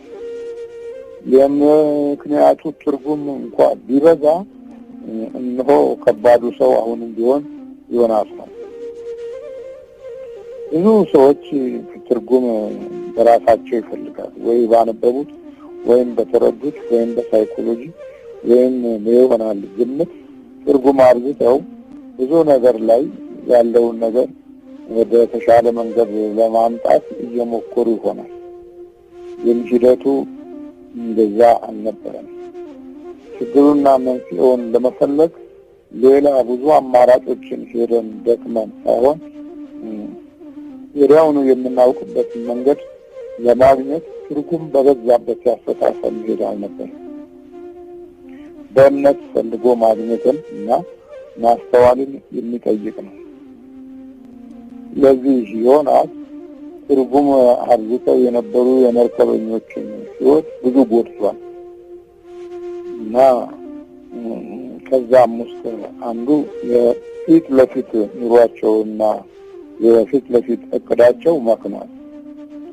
የምክንያቱ ትርጉም እንኳን ቢበዛ እነሆ ከባዱ ሰው አሁንም ቢሆን ዮናስ ነው። ብዙ ሰዎች ትርጉም በራሳቸው ይፈልጋሉ። ወይ ባነበቡት ወይም በተረዱት ወይም በሳይኮሎጂ ወይም በይሆናል ግምት ትርጉም አብዝተው ብዙ ነገር ላይ ያለውን ነገር ወደ ተሻለ መንገድ ለማምጣት እየሞከሩ ይሆናል። ሂደቱ እንደዛ አልነበረም። ችግሩና መንስኤውን ለመፈለግ ሌላ ብዙ አማራጮችን ሄደን ደክመን ሳይሆን ወዲያውኑ የምናውቅበትን መንገድ ለማግኘት ትርጉም በበዛበት ያስተሳሰብ መሄድ አልነበረም። በእምነት ፈልጎ ማግኘትን እና ማስተዋልን የሚጠይቅ ነው። ለዚህ ዮናስ ትርጉም አብዝተው የነበሩ የመርከበኞችን ሕይወት ብዙ ጎድቷል እና ከዛም ውስጥ አንዱ የፊት ለፊት ኑሯቸውና የፊት ለፊት እቅዳቸው መክኗል።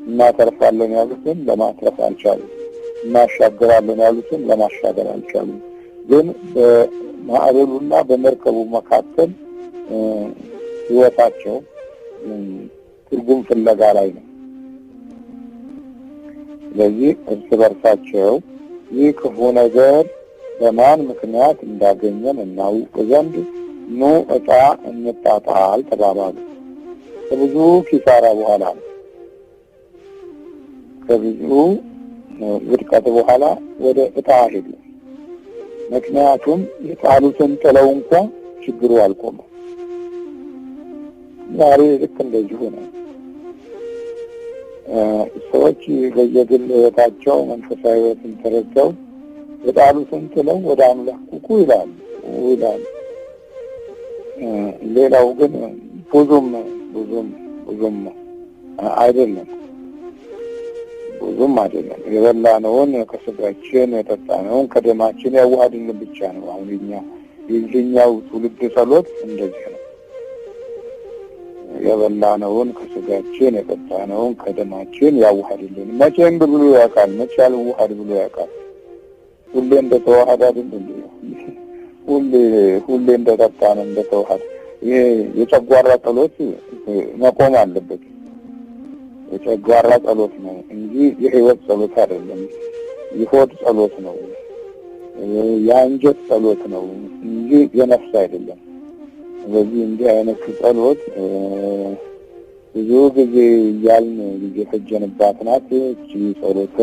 እናተርፋለን ያሉትን ለማትረፍ አልቻሉም። እናሻገራለን ያሉትን ለማሻገር አልቻሉም። ግን በማዕበሉና በመርከቡ መካከል ሕይወታቸው ትርጉም ፍለጋ ላይ ነው። ስለዚህ እርስ በርሳቸው ይህ ክፉ ነገር በማን ምክንያት እንዳገኘን እናውቅ ዘንድ ኑ ዕጣ እንጣጣል ተባባሉ። ከብዙ ኪሳራ በኋላ ከብዙ ውድቀት በኋላ ወደ ዕጣ ሄዱ። ምክንያቱም የጣሉትን ጥለው እንኳን ችግሩ አልቆመም። ዛሬ ልክ እንደዚሁ ነው። ሰዎች በየግል ሕይወታቸው መንፈሳዊ ሕይወትን ተረድተው የጣሉትን ጥለው ወደ አምላክ ቁቁ ይላሉ። ሌላው ግን ብዙም አይደለም። የበላነውን ከስጋችን የጠጣነውን ከደማችን ያዋሃድልን ብቻ ነው። አሁን የኛው ትውልድ ጸሎት እንደዚህ ነው። የበላነውን ከስጋችን የጠጣነውን ከደማችን ያዋሃድልን። መቼም ብሎ ያውቃል? መቼ ያልዋሃድ ብሎ ያውቃል? ሁሌ እንደተዋሃደ አይደል እንዴ? ሁሌ እንደጠጣን እንደተዋሃደ። ይሄ የጨጓራ ጸሎት መቆም አለበት። የጨጓራ ጸሎት ነው እንጂ የህይወት ጸሎት አይደለም። የሆድ ጸሎት ነው፣ የአንጀት ጸሎት ነው እንጂ የነፍስ አይደለም። ስለዚህ እንዲህ አይነት ጸሎት ብዙ ጊዜ እያልን ጊዜ ፈጀንባት ናት። እቺ ጸሎተ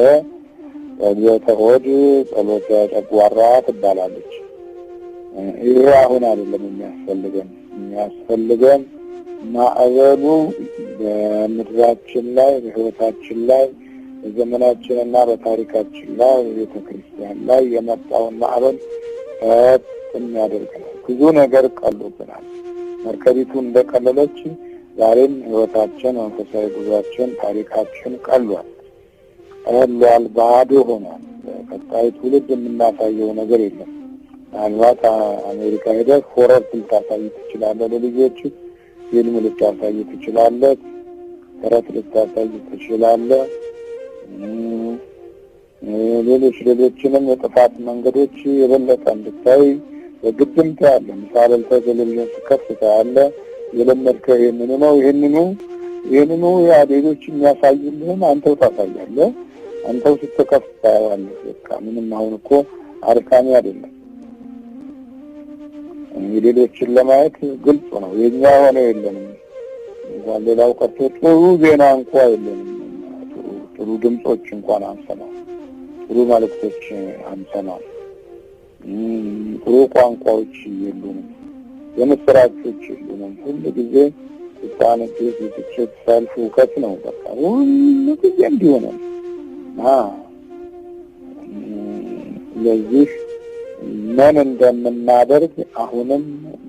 ሆድ፣ ጸሎተ ጨጓራ ትባላለች። ይሄ አሁን አይደለም የሚያስፈልገን ማዕበሉ በምድራችን ላይ በህይወታችን ላይ በዘመናችንና በታሪካችን ላይ ቤተክርስቲያን ላይ የመጣውን ማዕበል የሚያደርገናል። ብዙ ነገር ቀሎብናል። መርከቢቱ እንደቀለለች ዛሬም ህይወታችን፣ መንፈሳዊ ጉዟችን፣ ታሪካችን ቀሏል። ባዶ ሆኗል። ቀጣይ ትውልድ የምናሳየው ነገር የለም። ምናልባት አሜሪካ ሄደህ ሆረር ልታሳይ ትችላለህ፣ ለልጆች ፊልም ልታሳይ ትችላለህ፣ ተረት ልታሳይ ትችላለህ። ሌሎችንም የጥፋት መንገዶች የበለጠ እንድታይ በግድም ታያለህ። ምሳሌ ቴሌቪዥን ስከፍት ታያለህ። የለመድከው ይህንኑ ያ ሌሎች የሚያሳዩልህን አንተው ታሳያለህ። አንተው ስትከፍት ታያለህ። በቃ ምንም አሁን እኮ አርካሚ አይደለም። ሌሎችን ለማየት ግልጽ ነው። የኛ ሆነ የለንም። ሌላው ቀርቶ ጥሩ ዜና እንኳን የለንም። ጥሩ ድምጾች እንኳን አንሰማም። ጥሩ መልእክቶች አንሰማም። ጥሩ ቋንቋዎች የሉንም። የምስራቾች የሉንም። ሁሉ ጊዜ ቁጣንት የትችት ሰልፍ ውከት ነው። በቃ ሁሉ ጊዜ እንዲሆነ ለዚህ ምን እንደምናደርግ አሁንም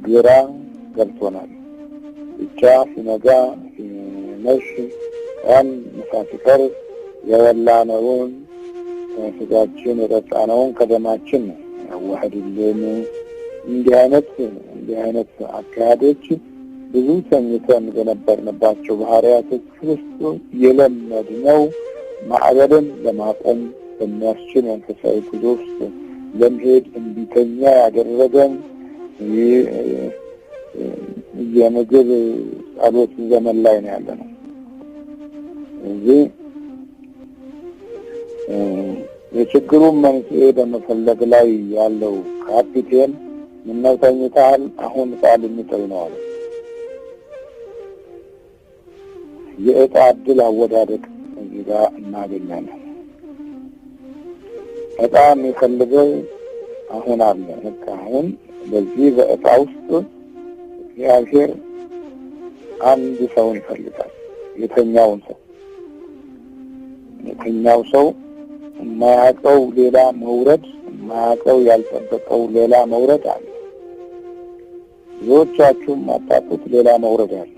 ግራ ገብቶናል። ብቻ ሲነጋ ሲመሽ ቀን ምሳ ሲቀር የበላነውን ስጋችን የጠጣነውን ከደማችን ያዋህድልን። እንዲህ አይነት አካሄዶች ብዙ ተኝተን በነበርንባቸው ባህሪያቶች ውስጥ የለመድነው ማዕበልን ለማቆም በሚያስችል መንፈሳዊ ጉዞ ውስጥ ለመሄድ እንዲተኛ ያደረገን የምግብ ጸሎት ዘመን ላይ ነው ያለነው። እዚህ የችግሩን መንስኤ በመፈለግ ላይ ያለው ካፒቴን ምነው ተኝተሃል? አሁን ቃል የሚጥል ነው አለ። የዕጣ ዕድል አወዳደቅ እዚህ ጋር እናገኛለን። ዕጣ የሚፈልገው አሁን አለ። በቃ አሁን በዚህ በዕጣ ውስጥ እግዚአብሔር አንድ ሰውን ይፈልጋል። የተኛው ሰው የማያውቀው ሌላ መውረድ፣ የማያውቀው ያልጠበቀው ሌላ መውረድ አለ። ብዙዎቻችሁ ማጣጡት ሌላ መውረድ አለ።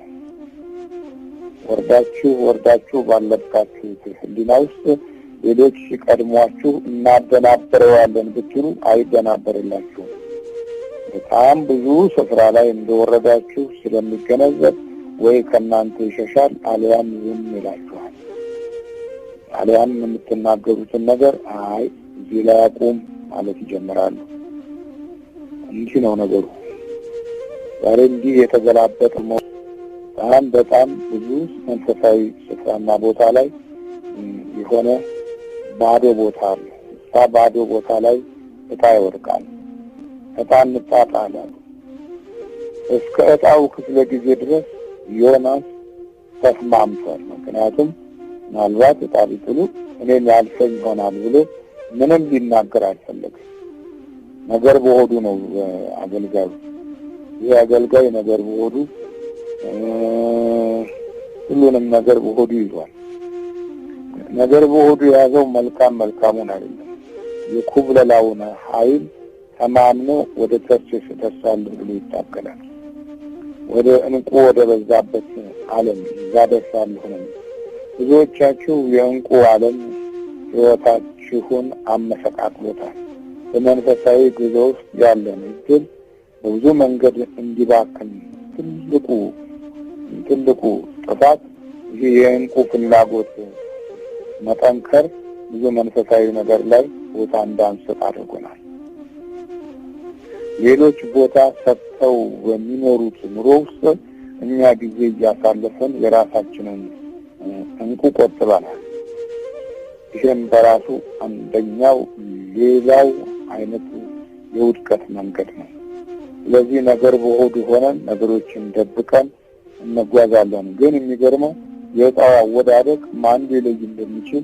ወርዳችሁ ባለባችሁ ህሊና ውስጥ ሌሎች ሲቀድሟችሁ እናደናበረዋለን ብትሉ አይደናበርላችሁም። በጣም ብዙ ስፍራ ላይ እንደወረዳችሁ ስለሚገነዘብ ወይ ከእናንተ ይሸሻል አልያም ዝም ይላችኋል። አልያም የምትናገሩትን ነገር እዚህ ላይ አቁም ማለት ይጀምራሉ። እንዲህ ነው ነገሩ። ዛሬ እንዲህ የተገላበጠ በጣም ብዙ መንፈሳዊ ስፍራና ቦታ ላይ የሆነ ባዶ ቦታ አለ። ባዶ ቦታ ላይ ዕጣ ይወድቃል። ዕጣ እንጣጣላለን። እስከ ዕጣው ክፍለ ጊዜ ድረስ ዮናስ ተስማምቷል። ምክንያቱም ምናልባት ዕጣ ቢጥሉ እኔም ያልፈኝ ይሆናል ብሎ ምንም ሊናገር አልፈለገም። ነገር በሆዱ ነው አገልጋዩ። ይህ አገልጋይ ነገር በሆዱ ሁሉንም ነገር በሆዱ ይዟል። ነገር በሆዱ የያዘው መልካሙን አይደለም። የኩብለላውን ኃይል ተማምኖ ወደ ተርሴስ ደርሳለሁ ብሎ ይታገላል። ወደ እንቁ ወደ በዛበት ዓለም ደርሳለሁ ነው። ብዙዎቻችሁ የእንቁ ዓለም ሕይወታችሁን አመሰቃቅሎታል። በመንፈሳዊ ጉዞ ውስጥ ያለን እድል በብዙ መንገድ እንዲባክን ትልቁ ጥፋት ይህ የእንቁ ፍላጎት መጠንከር ብዙ መንፈሳዊ ነገር ላይ ቦታ እንዳንሰጥ አድርጎናል። ሌሎች ቦታ ሰጥተው በሚኖሩት ኑሮ ውስጥ እኛ ጊዜ እያሳለፈን የራሳችንን እንቁ ቆጥበናል። ይህም በራሱ አንደኛው ሌላው አይነት የውድቀት መንገድ ነው። ስለዚህ ነገር በሆዱ ሆነን ነገሮችን ደብቀን እንጓዛለን። ግን የሚገርመው የዕጣው አወዳደቅ ማን ሊለይ እንደሚችል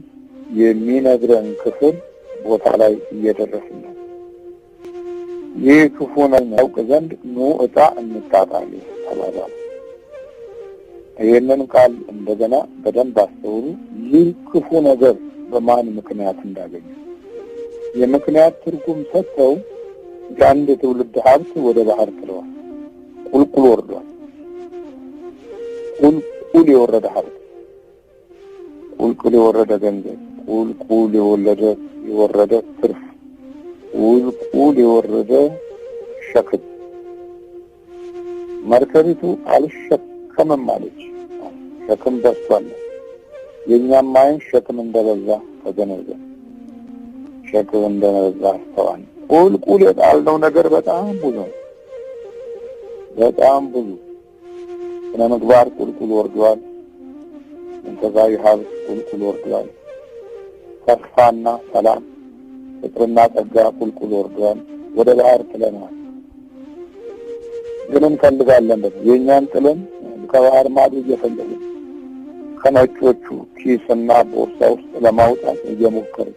የሚነግረን ክፍል ቦታ ላይ እየደረስን ነው። ይህ ክፉ ነው ያውቅ ዘንድ ኑ ዕጣ እንጣጣል ተባባሉ። ይህንን ቃል እንደገና በደንብ አስተውሉ። ይህ ክፉ ነገር በማን ምክንያት እንዳገኘ የምክንያት ትርጉም ሰጥተው የአንድ ትውልድ ሀብት ወደ ባህር ጥለዋል። ቁልቁል ወርዷል። ቁልቁል የወረደ ሀብት፣ ቁልቁል የወረደ ገንዘብ፣ ቁልቁል የወረደ ትርፍ፣ ቁልቁል የወረደ ሸክም። መርከቢቱ አልሸከምም አለች። ሸክም በዝቷል። የኛም አይን ሸክም እንደበዛ ተገነዘበ። ሸክም እንደበዛ አስተዋል። ቁልቁል የጣልነው ነገር በጣም ብዙ ነው። በጣም ብዙ ስነ ምግባር ቁልቁል ወርዷል። መንፈሳዊ ሀብት ቁልቁል ወርዷል። ተስፋና ሰላም፣ ፍቅርና ጸጋ ቁልቁል ወርዷል። ወደ ባህር ጥለናል። ግን እንፈልጋለን ደግሞ የኛን ጥለን ከባህር ማዶ እየፈለግን ከነጮቹ ኪስና ቦርሳ ውስጥ ለማውጣት እየሞከርን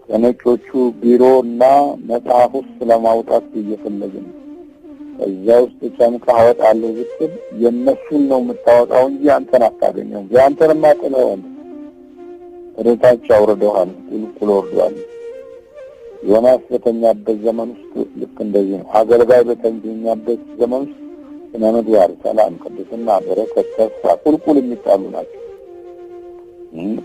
ከነጮቹ ቢሮና መጽሐፍ ውስጥ ለማውጣት እየፈለግን እዛ ውስጥ ጨምቃ አወጣለሁ ብትል የነሱን ነው የምታወጣው እንጂ አንተን አታገኘውም። ያንተንማ ጥለዋል፣ ወደታች አውርደዋል፣ ቁልቁል ወርዷል። ዮናስ በተኛበት ዘመን ውስጥ ልክ እንደዚህ ነው። አገልጋይ በተኛበት ዘመን ውስጥ ስነ ምግባር፣ ሰላም፣ ቅድስና፣ በረከት፣ ተስፋ ቁልቁል የሚጣሉ ናቸው።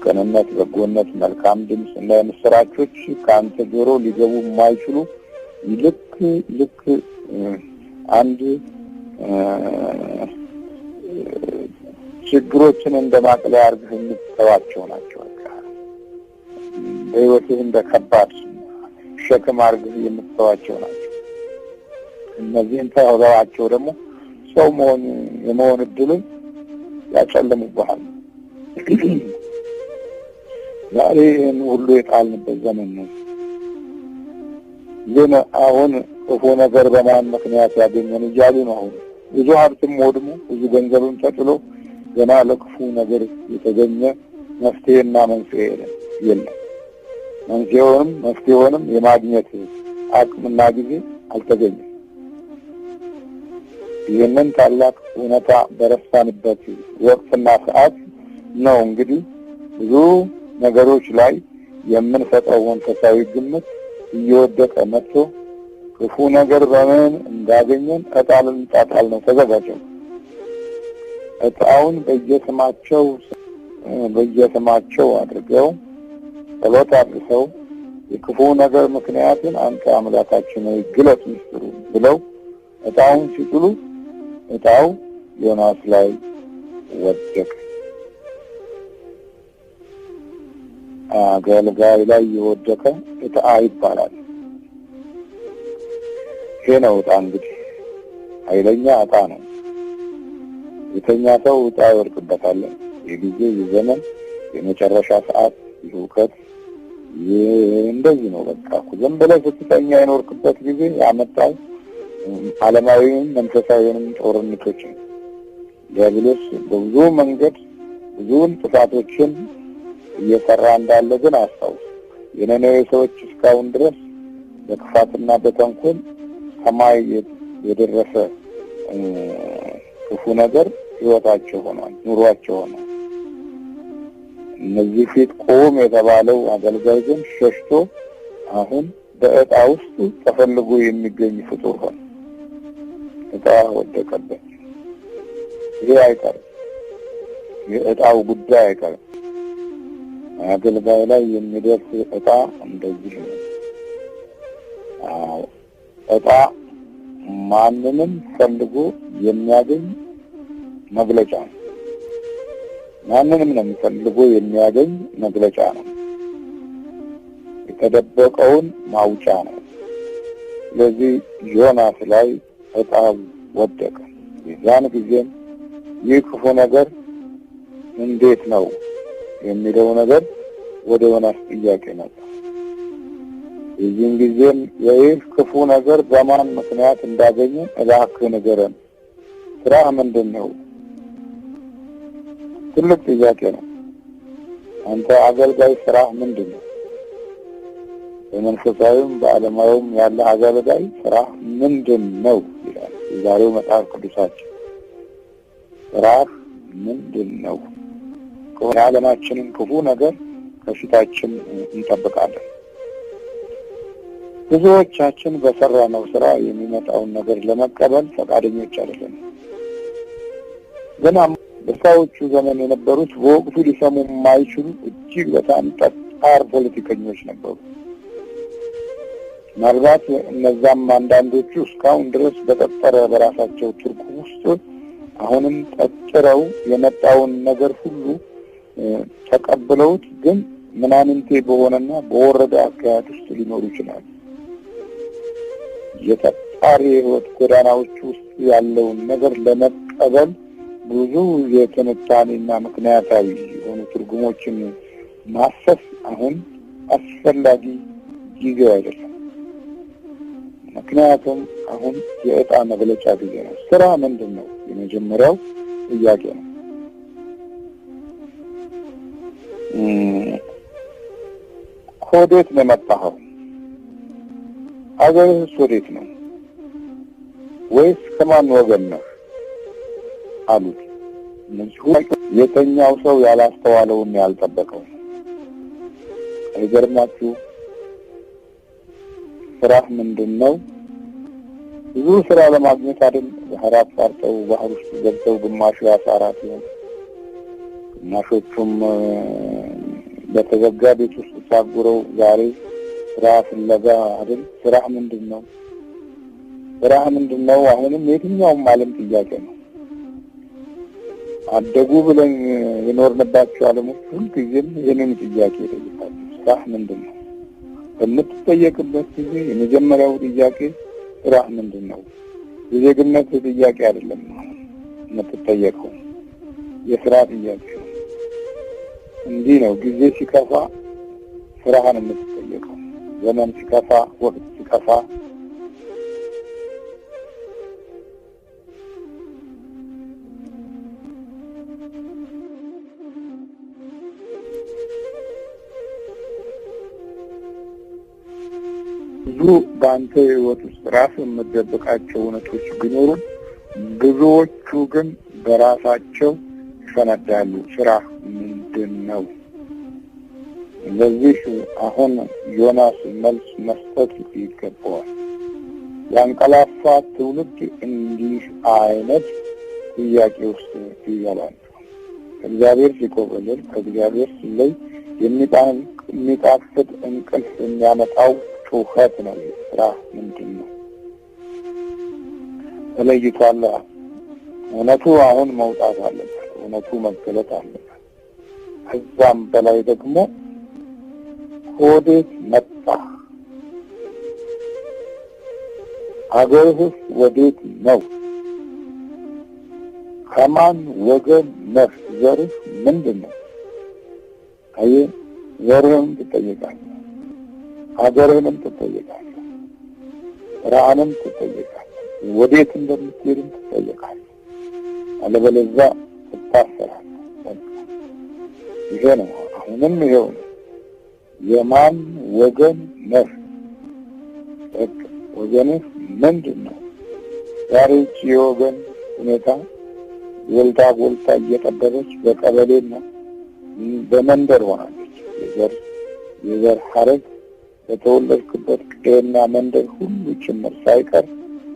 ቅንነት፣ በጎነት፣ መልካም ድምፅ እና የምስራቾች ከአንተ ጆሮ ሊገቡ የማይችሉ ልክ አንድ ችግሮችን እንደ ማቅለያ አድርገህ የምትተዋቸው ናቸው። በሕይወትህ እንደ ከባድ ሸክም አድርገህ የምትተዋቸው ናቸው። እነዚህን ተዋቸው ደግሞ ሰው የመሆን እድልን ያጨልሙብሃል። ዛሬ ይህን ሁሉ የጣልንበት ዘመን ነው። ግን አሁን ክፉ ነገር በማን ምክንያት ያገኘን እያሉ ነው። አሁን ብዙ ሀብትም ወድሞ ብዙ ገንዘብም ተጥሎ ገና ለክፉ ነገር የተገኘ መፍትሄና መንስኤ የለም። መፍትሄውንም የማግኘት አቅምና ጊዜ አልተገኘም። ይህንን ታላቅ እውነታ በረሳንበት ወቅትና ሰዓት ነው እንግዲህ ብዙ ነገሮች ላይ የምንሰጠው መንፈሳዊ ግምት እየወደቀ መጥቶ ክፉ ነገር በምን እንዳገኘን ዕጣ ልንጣጣል ነው። ተዘጋጀው። ዕጣውን በየስማቸው አድርገው ጸሎት አድርሰው የክፉ ነገር ምክንያትን አንተ አምላካችን ሆይ ግለጥ ምስጢሩ ብለው ዕጣውን ሲጥሉ ዕጣው ዮናስ ላይ ወደቀ። አገልጋይ ላይ የወደቀ ዕጣ ይባላል። ይሄ ነው ዕጣ። እንግዲህ ኃይለኛ ዕጣ ነው። የተኛ ሰው ዕጣ ይወድቅበታል። የጊዜ የዘመን የመጨረሻ ሰዓት የእውቀት እንደዚህ ነው። በቃ ዝም ብለህ ስትተኛ የኖርክበት ጊዜ ያመጣው ዓለማዊም መንፈሳዊንም ጦርነቶች ነው። ዲያብሎስ በብዙ መንገድ ብዙውን ጥፋቶችን እየሰራ እንዳለ ግን አስታውስ። የነነዌ ሰዎች እስካሁን ድረስ በክፋትና በተንኮል ሰማይ የደረሰ ክፉ ነገር ህይወታቸው ሆኗል፣ ኑሯቸው ሆኗል። እነዚህ ፊት ቆም የተባለው አገልጋይ ግን ሸሽቶ አሁን በዕጣ ውስጥ ተፈልጎ የሚገኝ ፍጡር ሆነ። ዕጣ ወደቀበት። ይሄ አይቀርም፣ የዕጣው ጉዳይ አይቀርም። አገልጋይ ላይ የሚደርስ ዕጣ እንደዚህ ነው። ዕጣ ማንንም ፈልጎ የሚያገኝ መግለጫ ነው። ማንንም ነው ፈልጎ የሚያገኝ መግለጫ ነው። የተደበቀውን ማውጫ ነው። ስለዚህ ዮናስ ላይ ዕጣ ወደቀ። የዛን ጊዜም ይህ ክፉ ነገር እንዴት ነው የሚለው ነገር ወደ ዮናስ ጥያቄ መጣ። የዚህን ጊዜም ይህ ክፉ ነገር በማን ምክንያት እንዳገኘ እባክህ ንገረን፣ ስራ ምንድን ነው? ትልቅ ጥያቄ ነው። አንተ አገልጋይ ስራ ምንድን ነው? በመንፈሳዊም በዓለማዊም ያለ አገልጋይ ስራ ምንድን ነው ይላል የዛሬው መጽሐፍ ቅዱሳችን። ስራ ምንድን ነው? የዓለማችንን ክፉ ነገር ከፊታችን እንጠብቃለን። ብዙዎቻችን በሰራነው ስራ የሚመጣውን ነገር ለመቀበል ፈቃደኞች አይደለም። ግን በሰዎቹ ዘመን የነበሩት በወቅቱ ሊሰሙ የማይችሉ እጅግ በጣም ጠጣር ፖለቲከኞች ነበሩ። ምናልባት እነዛም አንዳንዶቹ እስካሁን ድረስ በጠጠረ በራሳቸው ትርጉም ውስጥ አሁንም ጠጥረው የመጣውን ነገር ሁሉ ተቀብለውት ግን ምናምንቴ በሆነና በወረደ አካሄድ ውስጥ ሊኖሩ ይችላሉ። የጠጣር የህይወት ጎዳናዎች ውስጥ ያለውን ነገር ለመቀበል ብዙ የትንታኔና ምክንያታዊ የሆኑ ትርጉሞችን ማሰስ አሁን አስፈላጊ ጊዜ አይደለም። ምክንያቱም አሁን የዕጣ መግለጫ ጊዜ ነው። ስራ ምንድን ነው? የመጀመሪያው ጥያቄ ነው። ከወዴት ነው የመጣኸው? አገርህስ ወዴት ነው? ወይስ ከማን ወገን ነህ አሉት። የተኛው ሰው ያላስተዋለውና ያልጠበቀው አይገርማችሁ? ስራህ ምንድን ነው? ብዙ ስራ ለማግኘት አይደል ባህር አቋርጠው ባህር ውስጥ ገብተው ግማሹ ያሳራት ነው፣ ግማሾቹም በተዘጋ ቤት ውስጥ ሳጉረው ዛሬ ስራ ፍለጋ አይደል? ስራህ ምንድን ነው? ስራህ ምንድን ነው? አሁንም የትኛውም ዓለም ጥያቄ ነው። አደጉ ብለን የኖርንባቸው ዓለሞች ሁልጊዜም ይህንን ጥያቄ ይጠይቃሉ። ስራህ ምንድን ነው? በምትጠየቅበት ጊዜ የመጀመሪያው ጥያቄ ስራህ ምንድን ነው? የዜግነት ጥያቄ አይደለም የምትጠየቀው፣ የስራ ጥያቄ ነው። እንዲህ ነው ጊዜ ሲከፋ ስራህን የምትጠየቀው፣ ዘመን ሲከፋ፣ ወቅት ሲከፋ ብዙ በአንተ ህይወት ውስጥ ራስህ የምትደብቃቸው እውነቶች ቢኖሩም ብዙዎቹ ግን በራሳቸው ይፈነዳሉ። ስራህ ምንድን ነው? ለዚህ አሁን ዮናስ መልስ መስጠት ይገባዋል። ያንቀላፋ ትውልድ እንዲህ አይነት ጥያቄ ውስጥ ይገባል። ከእግዚአብሔር ሲኮበልል፣ ከእግዚአብሔር ሲለይ የሚጣፍጥ እንቅልፍ የሚያመጣው ጩኸት ነው። ስራ ምንድን ነው? ተለይቷል። እውነቱ አሁን መውጣት አለበት። እውነቱ መገለጥ አለበት። ከዛም በላይ ደግሞ ወዴት መጣ? አገርህስ ወዴት ነው? ከማን ወገን ነህ? ዘርህ ምንድን ነው? አየህ፣ ዘርህም ትጠይቃለህ፣ ሀገርህንም ትጠይቃለህ፣ ስራህንም ትጠይቃለህ፣ ወዴት እንደምትሄድም ትጠይቃለህ። አለበለዚያ ትታሰራለህ። ይሄ ነው አሁንም ይሄው ነው። የማን ወገን ነህ? ወገንህ ምንድን ነው? ዛሬ የወገን ሁኔታ ጎልታ እየጠበበች በቀበሌና በመንደር ሆናለች። የዘር ሐረግ በተወለድክበት ቀዬና መንደር ሁሉ ጭምር ሳይቀር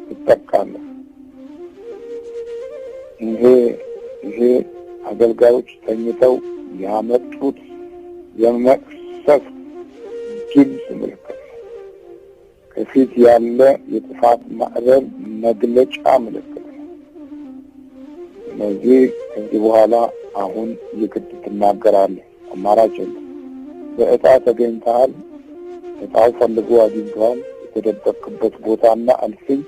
ትጠቃለህ። ይሄ አገልጋዮች ተኝተው ያመጡት የመቅሰፍ ድምፅ ምልክት ነው። ከፊት ያለ የጥፋት ማዕበል መግለጫ ምልክት ነው። ስለዚህ ከዚህ በኋላ አሁን የግድ ትናገራለህ። አማራጭ የለም። በዕጣ ተገኝተሃል። ዕጣው ፈልጎ አግኝተዋል። የተደበቅበት ቦታና አልፍኝ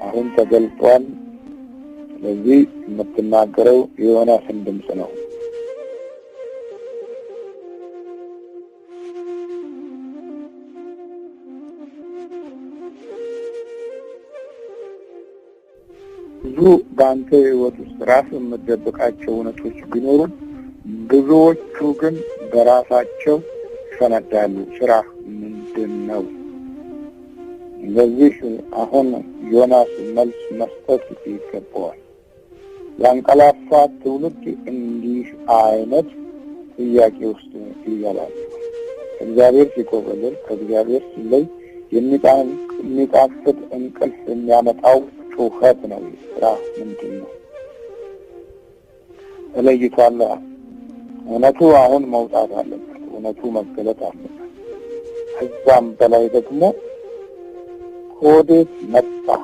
አሁን ተገልጧል። ስለዚህ የምትናገረው የዮናስን ድምፅ ነው። ብዙ በአንተ ህይወት ውስጥ ራስህ የምትደብቃቸው እውነቶች ቢኖሩም ብዙዎቹ ግን በራሳቸው ይፈነዳሉ። ስራህ ምንድን ነው? ለዚህ አሁን ዮናስ መልስ መስጠት ይገባዋል። ያንቀላፋ ትውልድ እንዲህ አይነት ጥያቄ ውስጥ ይገባል። እግዚአብሔር ሲኮበልል ከእግዚአብሔር ሲለይ የሚጣፍጥ እንቅልፍ የሚያመጣው ጩኸት ነው። ስራ ምንድን ነው? ተለይቷል። እውነቱ አሁን መውጣት አለበት። እውነቱ መገለጥ አለበት። ከዛም በላይ ደግሞ ከወዴት መጣህ?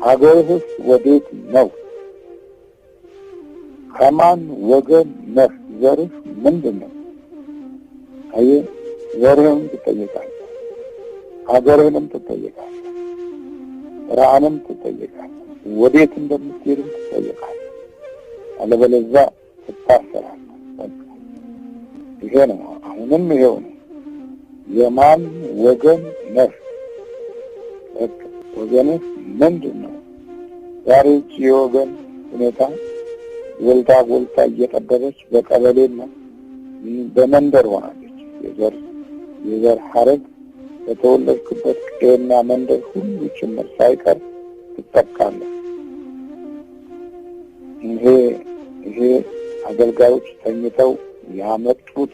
ሀገርህስ ወዴት ነው? ከማን ወገን ነህ? ዘርህ ምንድን ነው? አየህ፣ ዘርህም ትጠየቃለህ፣ ሀገርህንም ትጠየቃለህ፣ ስራህንም ትጠየቃለህ፣ ወዴት እንደምትሄድም ትጠየቃለህ። አለበለዚያ ትታሰራለህ። ይሄ ነው። አሁንም ይሄው ነው። የማን ወገን ነህ? ወገንህ ምንድን ነው? ዛሬ የወገን ሁኔታ ጎልታ እየጠበበች በቀበሌና በመንደር ሆናለች። የዘር ሐረግ በተወለድክበት ቀዬና መንደር ሁሉ ጭምር ሳይቀር ትጠቃለህ። ይሄ አገልጋዮች ተኝተው ያመጡት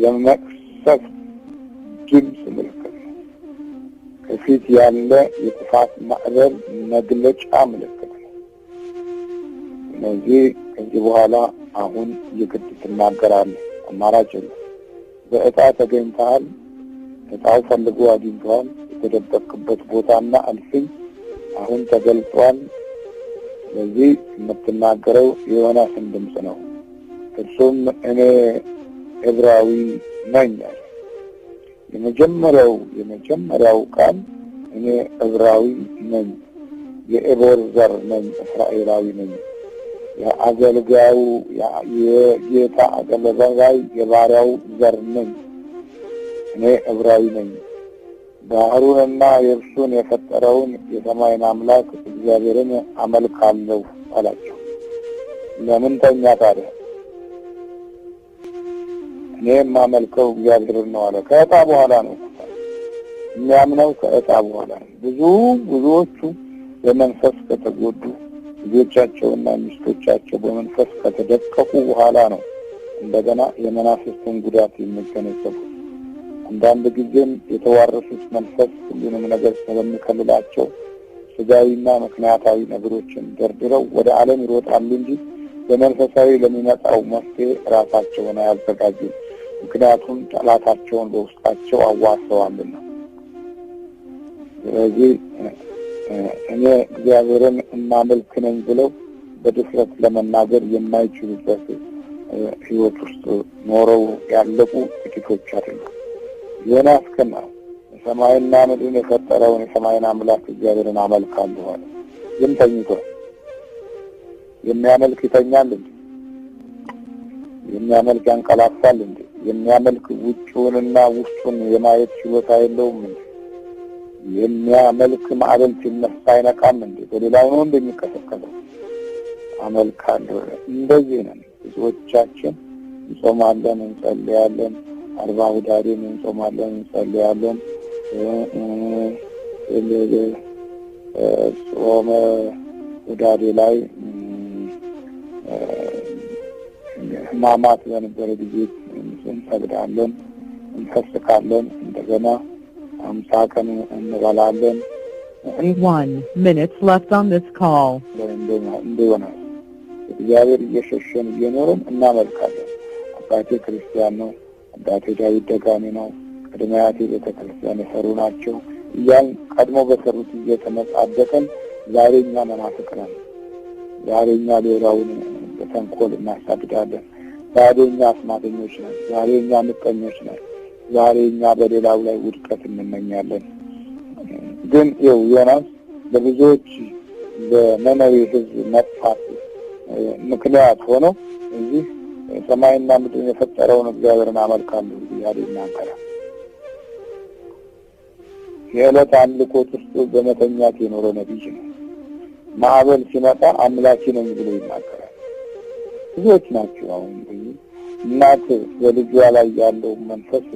የመቅሰፍ ድምፅ ምልክት ነው። ከፊት ያለ የጥፋት ማዕበል መግለጫ ምልክት ነው። ስለዚህ ከዚህ በኋላ አሁን የግድ ትናገራለህ። አማራጭ የለም። በዕጣ ተገኝተሃል። ዕጣው ፈልጎ አግኝተዋል። የተደበቅበት ቦታና አልፍኝ አሁን ተገልጧል። ስለዚህ የምትናገረው የዮናስን ድምፅ ነው። እርሱም እኔ ዕብራዊ ነኝ አለ። የመጀመሪያው ቃል እኔ ዕብራዊ ነኝ፣ የኤቦር ዘር ነኝ፣ እስራኤላዊ ነኝ፣ የአገልጋዩ የጌታ አገልጋይ የባሪያው ዘር ነኝ፣ እኔ ዕብራዊ ነኝ፣ ባህሩንና የብሱን የፈጠረውን የሰማይን አምላክ እግዚአብሔርን አመልካለሁ አላቸው። ለምን ተኛ ታዲያ? እኔ የማመልከው እግዚአብሔርን ነው አለ። ከዕጣ በኋላ ነው የሚያምነው፣ ከዕጣ በኋላ ነው። ብዙዎቹ በመንፈስ ከተጎዱ፣ ልጆቻቸውና ሚስቶቻቸው በመንፈስ ከተደቀቁ በኋላ ነው እንደገና የመናፍስትን ጉዳት የሚገነዘቡት። አንዳንድ ጊዜም የተዋረሱት መንፈስ ሁሉንም ነገር ስለሚከልላቸው ስጋዊና ምክንያታዊ ነገሮችን ደርድረው ወደ ዓለም ይሮጣሉ እንጂ በመንፈሳዊ ለሚመጣው መፍትሄ ራሳቸውን አያዘጋጁም። ምክንያቱም ጠላታቸውን በውስጣቸው አዋሰዋልና። ስለዚህ እኔ እግዚአብሔርን እናመልክ ነኝ ብለው በድፍረት ለመናገር የማይችሉበት ሕይወት ውስጥ ኖረው ያለቁ ጥቂቶች አይደሉም። ዮናስ ግን ሰማይና ምድርን የፈጠረውን የሰማይን አምላክ እግዚአብሔርን አመልካለሁ አለ። ግን ተኝቷል። የሚያመልክ ይተኛል እንዴ? የሚያመልክ ያንቀላፋል እንዴ? የሚያመልክ ውጭውንና ውስጡን የማየት ችሎታ የለውም እንዴ? የሚያመልክ ማዕበል ሲነሳ አይነቃም እንዴ? በሌላው ነው እንደሚቀሰቀሰው። አመልካለሁ። እንደዚህ ነን ብዙዎቻችን። እንጾማለን፣ እንጸልያለን፣ 40 ሁዳዴን እንጾማለን፣ እንጸልያለን። ጾመ ሁዳዴ ላይ ሕማማት በነበረ ጊዜ እንሰግዳለን፣ እንፈስካለን። እንደገና 50 ቀን እንበላለን። 1 minute left on this call. እንደሆነ እግዚአብሔር እየሸሸን እየኖርን እናመልካለን። አባቴ ክርስቲያን ነው፣ አባቴ ዳዊት ደጋሚ ነው፣ ቅድመ አያቴ ቤተክርስቲያን የሰሩ ናቸው እያልን ቀድሞ በሰሩት እየተመጻደቅን ዛሬ እኛ መናፍቅ ነን። ዛሬ እኛ ሌላውን በተንኮል እናሳድዳለን። ዛሬ እኛ አስማተኞች ነን። ዛሬ እኛ ምቀኞች ነን። ዛሬ እኛ በሌላው ላይ ውድቀት እንመኛለን። ግን ዮናስ በብዙዎች በነነዌ ሕዝብ መጥፋት ምክንያት ሆኖ እዚህ ሰማይና ምድርን የፈጠረውን እግዚአብሔርን አመልካለሁ እያለ ይናገራል። የዕለት አምልኮት ውስጥ በመተኛት የኖረ ነቢይ ነው። ማዕበል ሲመጣ አምላኪ ነኝ ብሎ ይናገራል። ብዙዎች ናቸው። አሁን እናት በልጇ ላይ ያለው መንፈስ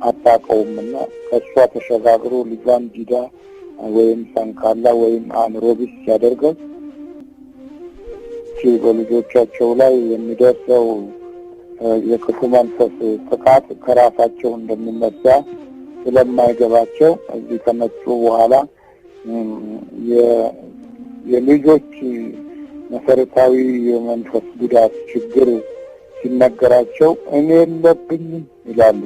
አታውቀውምና ከእሷ ተሸጋግሮ ልጇን ዲዳ ወይም ሰንካላ ወይም አእምሮ ቢስ ሲያደርገው በልጆቻቸው ላይ የሚደርሰው የክፉ መንፈስ ጥቃት ከራሳቸው እንደሚነሳ ስለማይገባቸው እዚህ ከመጡ በኋላ የልጆች መሰረታዊ የመንፈስ ጉዳት ችግር ሲነገራቸው እኔ የለብኝም ይላሉ።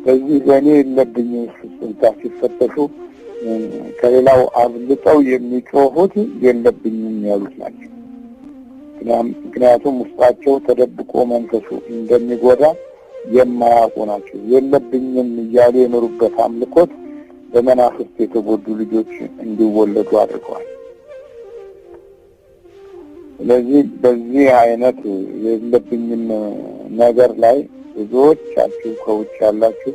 በዚህ በእኔ የለብኝም ስልታ ሲፈተሹ ከሌላው አብልጠው የሚጮሁት የለብኝም ያሉት ናቸው። ምክንያቱም ውስጣቸው ተደብቆ መንፈሱ እንደሚጎዳ የማያውቁ ናቸው። የለብኝም እያሉ የኖሩበት አምልኮት በመናፍስት የተጎዱ ልጆች እንዲወለዱ አድርገዋል። ስለዚህ በዚህ አይነት የለብኝም ነገር ላይ ብዙዎቻችሁ ከውጭ ያላችሁ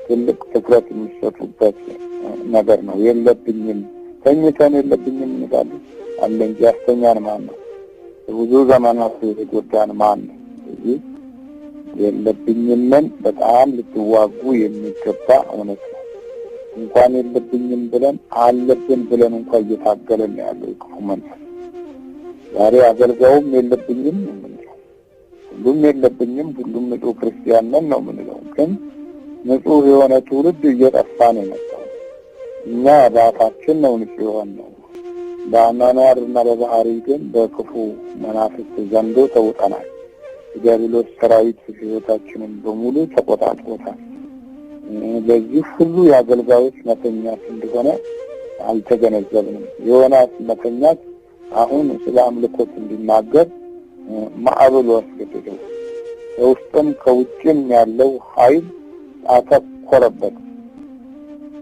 ትልቅ ትኩረት የሚሰጡበት ነገር ነው። የለብኝም ተኝተን የለብኝም እንላለን አለ እንጂ ያስተኛን ማን ነው? ብዙ ዘመናት የጎዳን ማን ነው? ስለዚህ የለብኝምን በጣም ልትዋጉ የሚገባ እውነት ነው። እንኳን የለብኝም ብለን አለብን ብለን እንኳን እየታገለን ያለው ክፉ መንፈስ ዛሬ አገልጋዩም የለብኝም ሁሉም የለብኝም ሁሉም ንጹህ ክርስቲያን ነን ነው የምንለው። ግን ንጹህ የሆነ ትውልድ እየጠፋ ነው የመጣው። እኛ ራሳችን ነው ንጹህ የሆነው። በአኗኗርና በባህሪ ግን በክፉ መናፍስት ዘንዶ ተውጠናል። የዲያብሎስ ሰራዊት ሕይወታችንን በሙሉ ተቆጣጥሮታል። ለዚህ ሁሉ የአገልጋዮች መተኛት እንደሆነ አልተገነዘብንም። ዮናስ መተኛት አሁን ስለ አምልኮት እንዲናገር ማዕበሉ አስገደደው። ከውስጥም ከውጭም ያለው ኃይል አተኮረበት።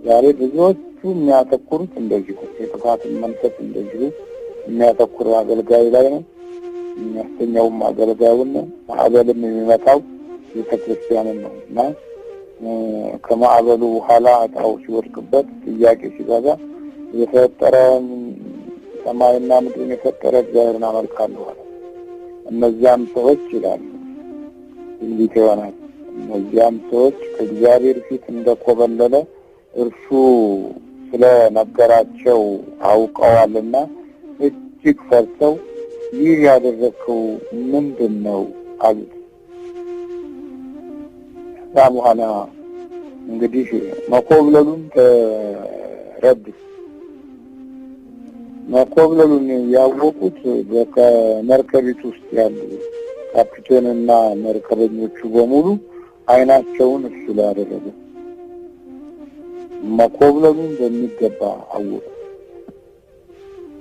ዛሬ ብዙዎቹ የሚያተኩሩት እንደዚሁ የጥፋትን መንፈስ እንደዚሁ የሚያተኩር አገልጋይ ላይ ነው። የሚያስተኛውም አገልጋዩን ነው። ማዕበልም የሚመጣው ቤተክርስቲያንን ነው እና ከማዕበሉ በኋላ እጣው ሲወድቅበት ጥያቄ ሲበዛ የፈጠረ ሰማይና ምድርን የፈጠረ እግዚአብሔርን አመልካለሁ አለ። እነዚያም ሰዎች ይላሉ እንዲህ ይሆናል። እነዚያም ሰዎች ከእግዚአብሔር ፊት እንደኮበለለ እርሱ ስለነገራቸው አውቀዋልና እጅግ ፈርተው ይህ ያደረከው ምንድን ነው አሉት። ከዛ በኋላ እንግዲህ መኮብለሉን ተረዱ። መኮብለሉን ያወቁት በመርከቢቱ ውስጥ ያሉ ካፒቴንና መርከበኞቹ በሙሉ አይናቸውን እሱ ላይ አደረጉ። መኮብለሉን በሚገባ አወቁ።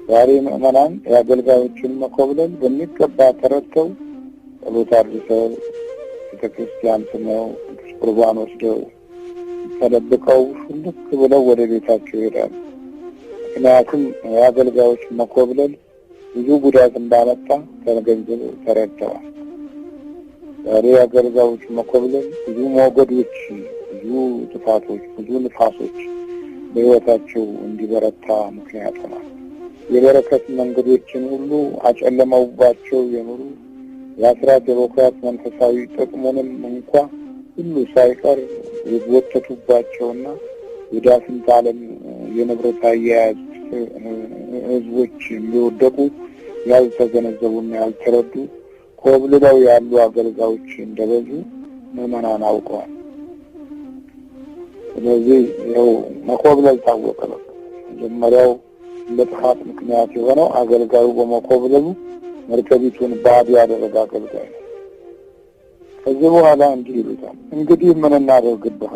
ዛሬ ምዕመናን የአገልጋዮችን መኮብለል በሚገባ ተረድተው ጸሎት አድርሰው ቤተክርስቲያን ስመው ቅዱስ ቁርባን ወስደው ተደብቀው ሽልክ ብለው ወደ ቤታቸው ይሄዳሉ። ምክንያቱም የአገልጋዮች መኮብለል ብዙ ጉዳት እንዳመጣ ተገንዝበው ተረድተዋል። ዛሬ የአገልጋዮች መኮብለል ብዙ ሞገዶች፣ ብዙ ጥፋቶች፣ ብዙ ንፋሶች በሕይወታቸው እንዲበረታ ምክንያት ሆኗል። የበረከት መንገዶችን ሁሉ አጨለመውባቸው የኖሩ የአስራት የበኩራት መንፈሳዊ ጥቅሙንም እንኳ ሁሉ ሳይቀር የጎተቱባቸውና የዳፍንት ዓለም የንብረት አያያዝ ህዝቦች እንዲወደቁ ያልተገነዘቡና ያልተረዱ ኮብልለው ያሉ አገልጋዮች እንደበዙ ምዕመናን አውቀዋል። ስለዚህ ይኸው መኮብለል ታወቀ። መጀመሪያው ለጥፋት ምክንያት የሆነው አገልጋዩ በመኮብለሉ መርከቢቱን ባዶ ያደረገ አገልጋይ ነው። ከዚህ በኋላ እንዲህ ይሉታል፣ እንግዲህ ምን እናደርግብህ?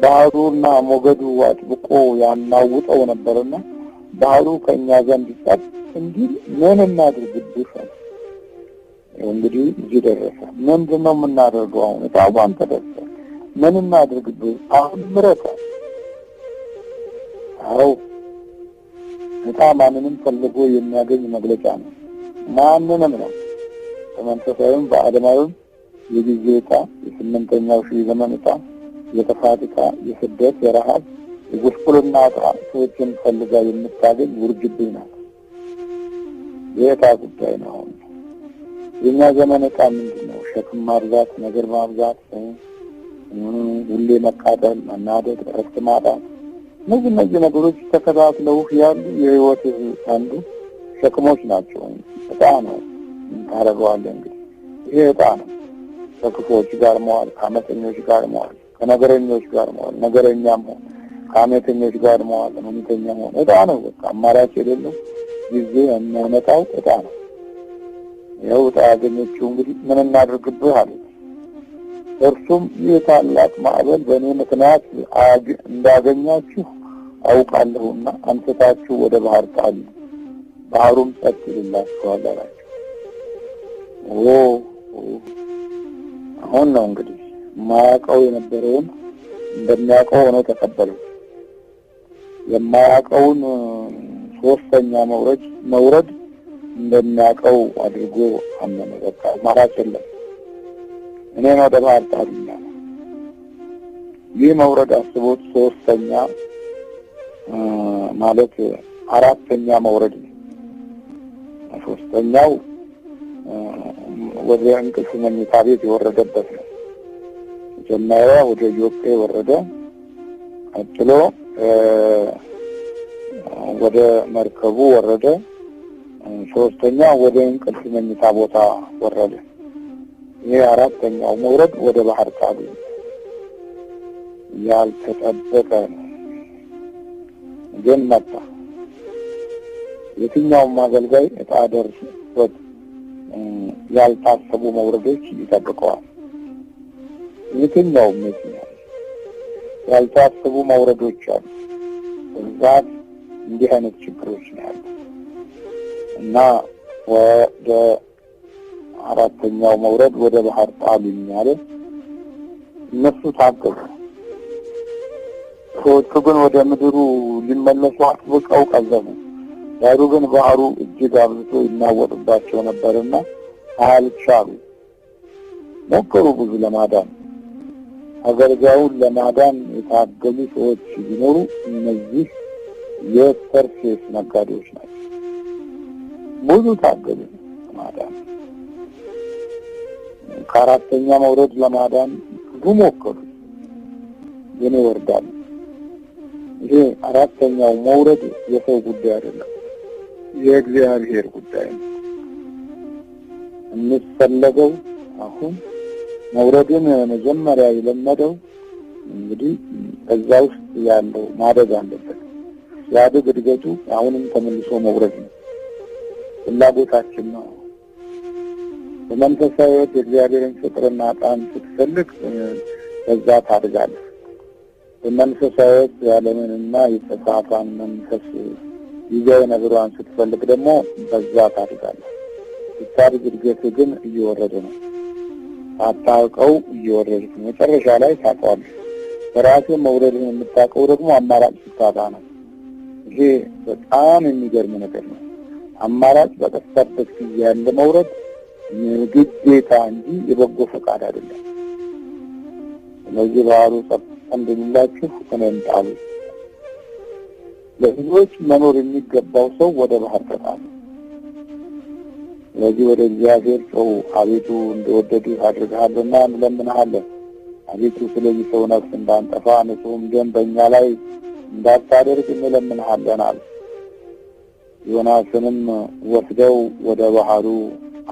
ባህሩና ሞገዱ አጥብቆ ያናውጠው ነበርና ባህሩ ከኛ ዘንድ ጸጥ እንዲል ምን እናድርግብህ? እንግዲህ እዚህ ደረሰ። ምንድነው የምናደርገው? አሁን ታውቃን ተደረሰ። ምን እናድርግብህ? አሁን ምረታ። አው በጣም ማንንም ፈልጎ የሚያገኝ መግለጫ ነው። ማንንም ነው በመንፈሳዊም በዓለማዊም የጊዜ ዕጣ፣ የስምንተኛው ሺህ ዘመን ዕጣ፣ የጥፋት ዕጣ፣ የስደት፣ የረሃብ፣ የጉስቁልና ዕጣ ሰዎችን ፈልጋ የምታገኝ ውርጅብኝ ናት። የዕጣ ጉዳይ ነው። አሁን የኛ ዘመን ዕጣ ምንድን ነው? ሸክም ማብዛት፣ ነገር ማብዛት፣ ሁሌ መቃጠል፣ መናደድ፣ እረፍት ማጣት፣ እነዚህ ነገሮች ተከታትለው ያሉ የህይወት አንዱ ሸክሞች ናቸው። በጣም ታረጋዋለህ እንግዲህ ይሄ በጣም ከክፎች ጋር መዋል፣ ከአመፀኞች ጋር መዋል፣ ከነገረኞች ጋር መዋል፣ ነገረኛም ሆነ ከአመፀኞች ጋር መዋል፣ እውነተኛም ሆነ በጣም ነው። በቃ አማራጭ የሌለው ጊዜ የሚያመጣው በጣም ነው። ያው ያገኘችው እንግዲህ ምን እናድርግብህ አለ። እርሱም የታላቅ ማዕበል በእኔ ምክንያት እንዳገኛችሁ አውቃለሁና አንስታችሁ ወደ ባህር ጣሉ፣ ባህሩም ጸጥ ይልላችኋል አላቸው። አሁን ነው እንግዲህ የማያውቀው የነበረውን እንደሚያውቀው ሆኖ ተቀበለው። የማያውቀውን ሶስተኛ መውረድ እንደሚያውቀው አድርጎ አመነ። በቃ አማራጭ የለም፣ እኔን ወደ ባህር ጣሉኝ። ይህ መውረድ አስቦት ሶስተኛ ማለት አራተኛ መውረድ ነው። ሶስተኛው ወደ እንቅልፍ መኝታ ቤት የወረደበት ነው። መጀመሪያ ወደ ዮጴ ወረደ፣ ቀጥሎ ወደ መርከቡ ወረደ፣ ሶስተኛ ወደ እንቅልፍ መኝታ ቦታ ወረደ። ይሄ አራተኛው መውረድ ወደ ባህር ጣሉ ያልተጠበቀ ነው። ግን መጣ። የትኛውም አገልጋይ ዕጣ ደርሶበት ያልታሰቡ መውረዶች ይጠብቀዋል። የትኛውም ያልታሰቡ መውረዶች አሉ። በዛት እንዲህ አይነት ችግሮች ነው ያሉት እና ወደ አራተኛው መውረድ ወደ ባህር ጣሉኝ አለ። እነሱ ታገሉ። ሰዎቹ ግን ወደ ምድሩ ሊመለሱ አጥብቀው ቀዘሙ። ዳሩ ግን ባህሩ እጅግ አብዝቶ ይናወጥባቸው ነበርና አልቻሉ። ሞከሩ ብዙ ለማዳን። አገልጋዩን ለማዳን የታገሉ ሰዎች ቢኖሩ እነዚህ የተርሴስ ነጋዴዎች ናቸው። ብዙ ታገሉ ለማዳን። ከአራተኛ መውረድ ለማዳን ብዙ ሞከሩ፣ ግን ይወርዳሉ። ይሄ አራተኛው መውረድ የሰው ጉዳይ አይደለም፣ የእግዚአብሔር ጉዳይ ነው። እንፈለገው አሁን መውረድን መጀመሪያ የለመደው እንግዲህ ከዛ ውስጥ ያለው ማደግ አለበት። ያደግ እድገቱ አሁንም ተመልሶ መውረድ ነው። ፍላጎታችን ነው። በመንፈሳዊ ሕይወት የእግዚአብሔርን ፍቅርና ጣዕም ስትፈልግ በዛ ታድጋለህ። በመንፈሳዊ ሕይወት ያለምንና የተሳሳተን መንፈስ ይዘህ ነገሯን ስትፈልግ ደግሞ በዛ ታድጋለህ። ስታድግ እድገት ግን እየወረደ ነው። ሳታውቀው እየወረድክ ነው። መጨረሻ ላይ ታውቀዋለህ። በራስህ መውረድን የምታውቀው ደግሞ አማራጭ ስታጣ ነው። ይሄ በጣም የሚገርም ነገር ነው። አማራጭ በጠፋበት ጊዜ ያለ መውረድ ግዴታ እንጂ የበጎ ፈቃድ አይደለም። ስለዚህ ባህሩ ጸጥ እንድንላችሁ እኔን ጣሉ። ለህዝቦች መኖር የሚገባው ሰው ወደ ባህር ተጣለ። ስለዚህ ወደ እግዚአብሔር ጮኹ። አቤቱ እንደወደዱ አድርገሃልና እንለምንሃለን። አቤቱ ስለዚህ ሰው ነፍስ እንዳንጠፋ ንጹሕም ደም በእኛ ላይ እንዳታደርግ እንለምንሃለን አሉ። ዮናስንም ወስደው ወደ ባህሩ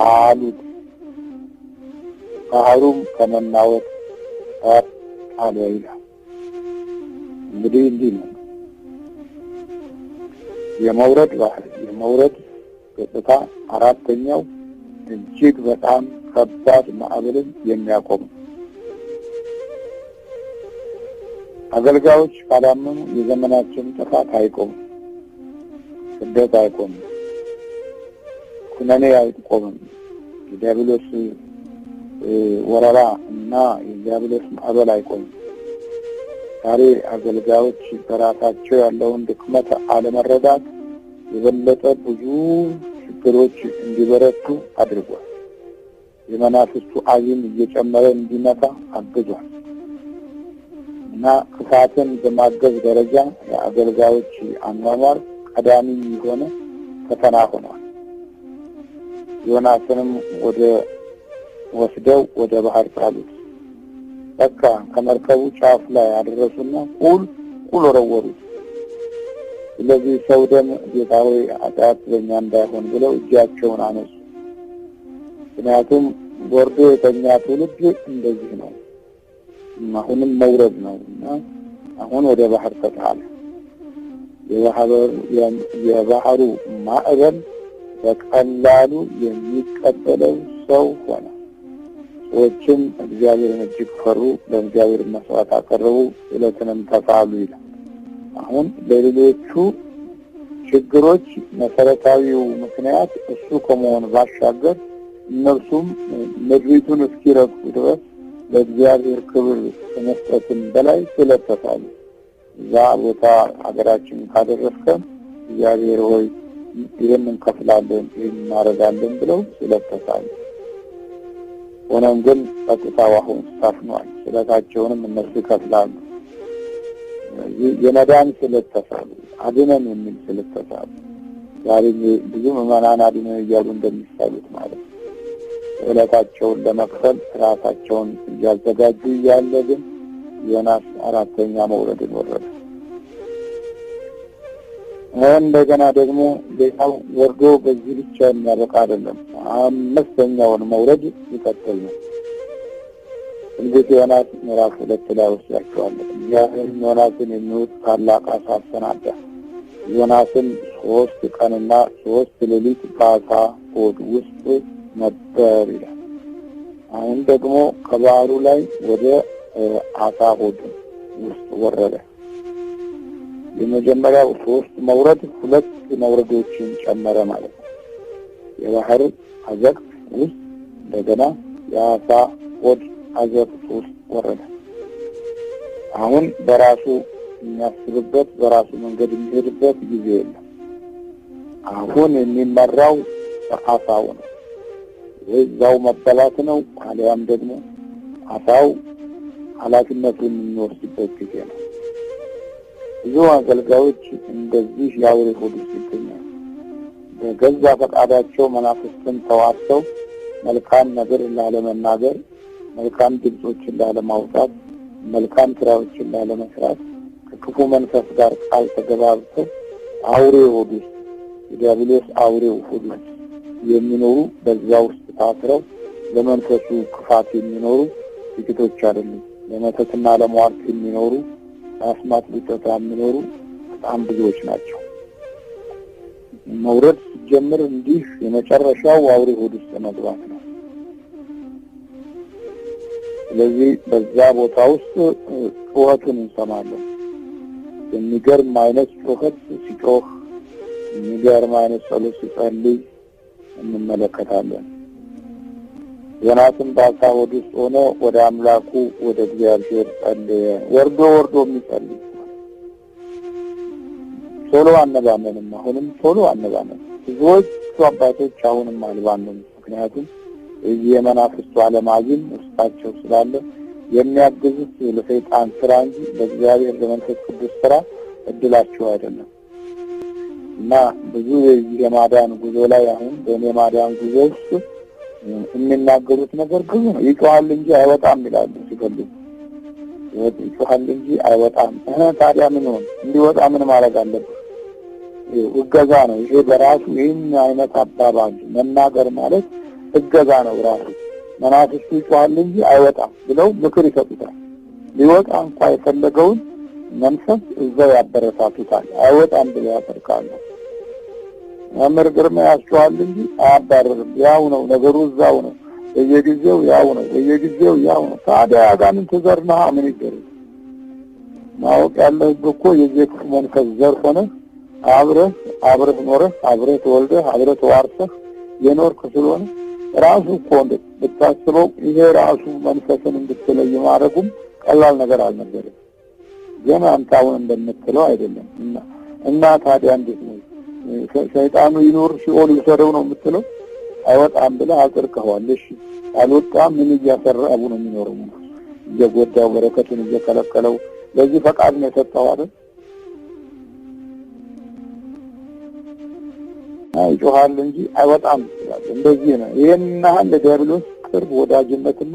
አሉት። ባህሩም ከመናወጥ አለ ይላል። እንግዲህ እንዲህ ነው የመውረድ ባህር፣ የመውረድ ገጽታ። አራተኛው እጅግ በጣም ከባድ ማዕበልን የሚያቆም። አገልጋዮች ካላመኑ የዘመናችን ጥፋት አይቆምም፣ ስደት አይቆምም፣ ኩነኔ አይቆምም፣ የዲያብሎስ ወረራ እና የዲያብሎስ ማዕበል አይቆምም። ዛሬ አገልጋዮች በራሳቸው ያለውን ድክመት አለመረዳት የበለጠ ብዙ ችግሮች እንዲበረቱ አድርጓል። የመናፍስቱ አዚም እየጨመረ እንዲመጣ አግዟል እና ክፋትን በማገዝ ደረጃ የአገልጋዮች አኗኗር ቀዳሚ የሆነ ፈተና ሆኗል። ዮናስንም ወስደው ወደ ባህር ጣሉት። በቃ ከመርከቡ ጫፍ ላይ አደረሱና ቁል ወረወሩት። ስለዚህ ሰው ደም ጌታ ሆይ ኃጢአት በእኛ እንዳይሆን ብለው እጃቸውን አነሱ። ምክንያቱም ወርዶ የተኛ ትውልድ እንደዚህ ነው። አሁንም መውረድ ነው እና አሁን ወደ ባህር ተጣለ። የባህሩ ማዕበል በቀላሉ የሚቀበለው ሰው ሆነ። ሰዎችም እግዚአብሔርን እጅግ ፈሩ፣ ለእግዚአብሔር መስዋዕት አቀረቡ፣ ዕለትንም ተሳሉ ይላል። አሁን ለሌሎቹ ችግሮች መሰረታዊው ምክንያት እሱ ከመሆኑ ባሻገር እነርሱም ምድሪቱን እስኪረግጡ ድረስ ለእግዚአብሔር ክብር ከመስጠትም በላይ ስለተሳሉ እዛ ቦታ ሀገራችን ካደረስከን እግዚአብሔር ሆይ ይህን እንከፍላለን ይህን እናደርጋለን ብለው ስለተሳሉ፣ ሆኖም ግን ጸጥታው አሁን ሰፍኗል። ስለታቸውንም እነሱ ይከፍላሉ። የመዳን ስለተሳሉ አድነን የሚል ስለተሳሉ ዛሬ ብዙ ምዕመናን አድነን እያሉ እንደሚሳሉት ማለት ነው። ዕለታቸውን ለመክፈል ራሳቸውን እያዘጋጁ እያለ ግን ዮናስ አራተኛ መውረድን ወረደ። እንደገና ደግሞ ሌላው ወርዶ በዚህ ብቻ የሚያበቃ አይደለም፣ አምስተኛውን መውረድ ይቀጥል ነው። እንዴት ዮናስ ምዕራፍ 2 ላይ ወስዳቸዋለሁ። እግዚአብሔር ዮናስን የሚውጥ ታላቅ አሳ አሰናዳ። ዮናስን 3 ቀንና 3 ሌሊት በአሳ ሆድ ውስጥ ነበር ይላል። አሁን ደግሞ ከባህሩ ላይ ወደ አሳ ሆድ ውስጥ ወረደ። የመጀመሪያው 3 መውረድ 2 መውረዶችን ጨመረ ማለት ነው። የባህር አዘቅት ውስጥ እንደገና የአሳ ሆድ አዘቅት ውስጥ ወረደ። አሁን በራሱ የሚያስብበት በራሱ መንገድ የሚሄድበት ጊዜ የለም። አሁን የሚመራው በአሳው ነው። እዛው መበላት ነው፣ አሊያም ደግሞ አሳው ኃላፊነቱን የሚወስድበት ጊዜ ነው። ብዙ አገልጋዮች እንደዚህ የአውሬ ሆድ ውስጥ ይገኛሉ። በገዛ ፈቃዳቸው መናፍስትን ተዋርተው መልካም ነገር ላለመናገር፣ መልካም ድምፆችን ላለማውጣት፣ መልካም ስራዎችን ላለመስራት ከክፉ መንፈስ ጋር ቃል ተገባብተው አውሬ ሆድ ውስጥ የዲያብሎስ አውሬው ሆድ ውስጥ የሚኖሩ በዛ ውስጥ ታስረው ለመንፈሱ ክፋት የሚኖሩ ጥቂቶች አይደሉም። ለመተትና ለሟርት የሚኖሩ አስማት ሊጠታ የሚኖሩ በጣም ብዙዎች ናቸው። መውረድ ሲጀምር እንዲህ የመጨረሻው አውሬ ሆድ ውስጥ መግባት ነው። ስለዚህ በዛ ቦታ ውስጥ ጩኸቱን እንሰማለን። የሚገርም አይነት ጩኸት ሲጮህ፣ የሚገርም አይነት ጸሎት ሲጸልይ እንመለከታለን። ዮናስም በአሳ ሆድ ውስጥ ሆኖ ወደ አምላኩ ወደ እግዚአብሔር ጸለየ። ወርዶ የሚጸልይ ቶሎ አነባነንም። አሁንም ቶሎ አነባነን። ብዙዎች አባቶች አሁንም አልባነንም። ምክንያቱም የመናፍስቱ ዓለማዝን ውስጣቸው ስላለ የሚያግዙት ለሰይጣን ስራ እንጂ ለእግዚአብሔር ለመንፈስ ቅዱስ ስራ እድላቸው አይደለም። እና ብዙ የማዳን ጉዞ ላይ አሁን በእኔ ማዳን ጉዞ ውስጥ የሚናገሩት ነገር ብዙ ነው። ይጮሃል እንጂ አይወጣም ይላሉ ሲፈልጉ። ይጮሃል እንጂ አይወጣም። ታዲያ ምን ሆነ? እንዲወጣ ምን ማድረግ አለበት? እገዛ ነው። ይሄ በራሱ ይህን አይነት አባባል መናገር ማለት እገዛ ነው ራሱ። መናፍስቱ ይጮሃል እንጂ አይወጣም ብለው ምክር ይሰጡታል። ሊወጣ እንኳ የፈለገውን መንፈስ እዛው ያበረታቱታል። አይወጣም ብለው ያጠርቃሉ። መምህር ግርማ ያስጮሃል እንጂ አያባርርም። ያው ነው ነገሩ፣ እዛው ነው። በየጊዜው ያው ነው፣ በየጊዜው ያው ነው። ታዲያ አጋንንት ዘር ነህ፣ ምን ይደረግ? ማወቅ ያለብህ እኮ የዚህ ክፉ መንፈስ ዘር ሆነህ አብረህ ኖረህ አብረህ ተወልደህ አብረህ ተዋርሰህ የኖርክ ስለሆነ ራሱ እኮ ብታስበው ይሄ ራሱ መንፈስን እንድትለይ ማድረጉም ቀላል ነገር አልነበረም። ግን አንተ አሁን እንደምትለው አይደለም። እና ታዲያ እንዴት ነው ሰይጣኑ ይኖር ሲኦል ይሰረው ነው የምትለው? አይወጣም ብለህ አጥርቀዋል። እሺ አልወጣም፣ ምን እያሰራው ነው የሚኖረው? እየጎዳው በረከቱን እየከለከለው። ለዚህ ፈቃድ ነው የሰጠው አይደል? ይጮሃል እንጂ አይወጣም ይላል። እንደዚህ ነው። ይሄን ያህል ለዲያብሎስ ቅርብ ወዳጅነትና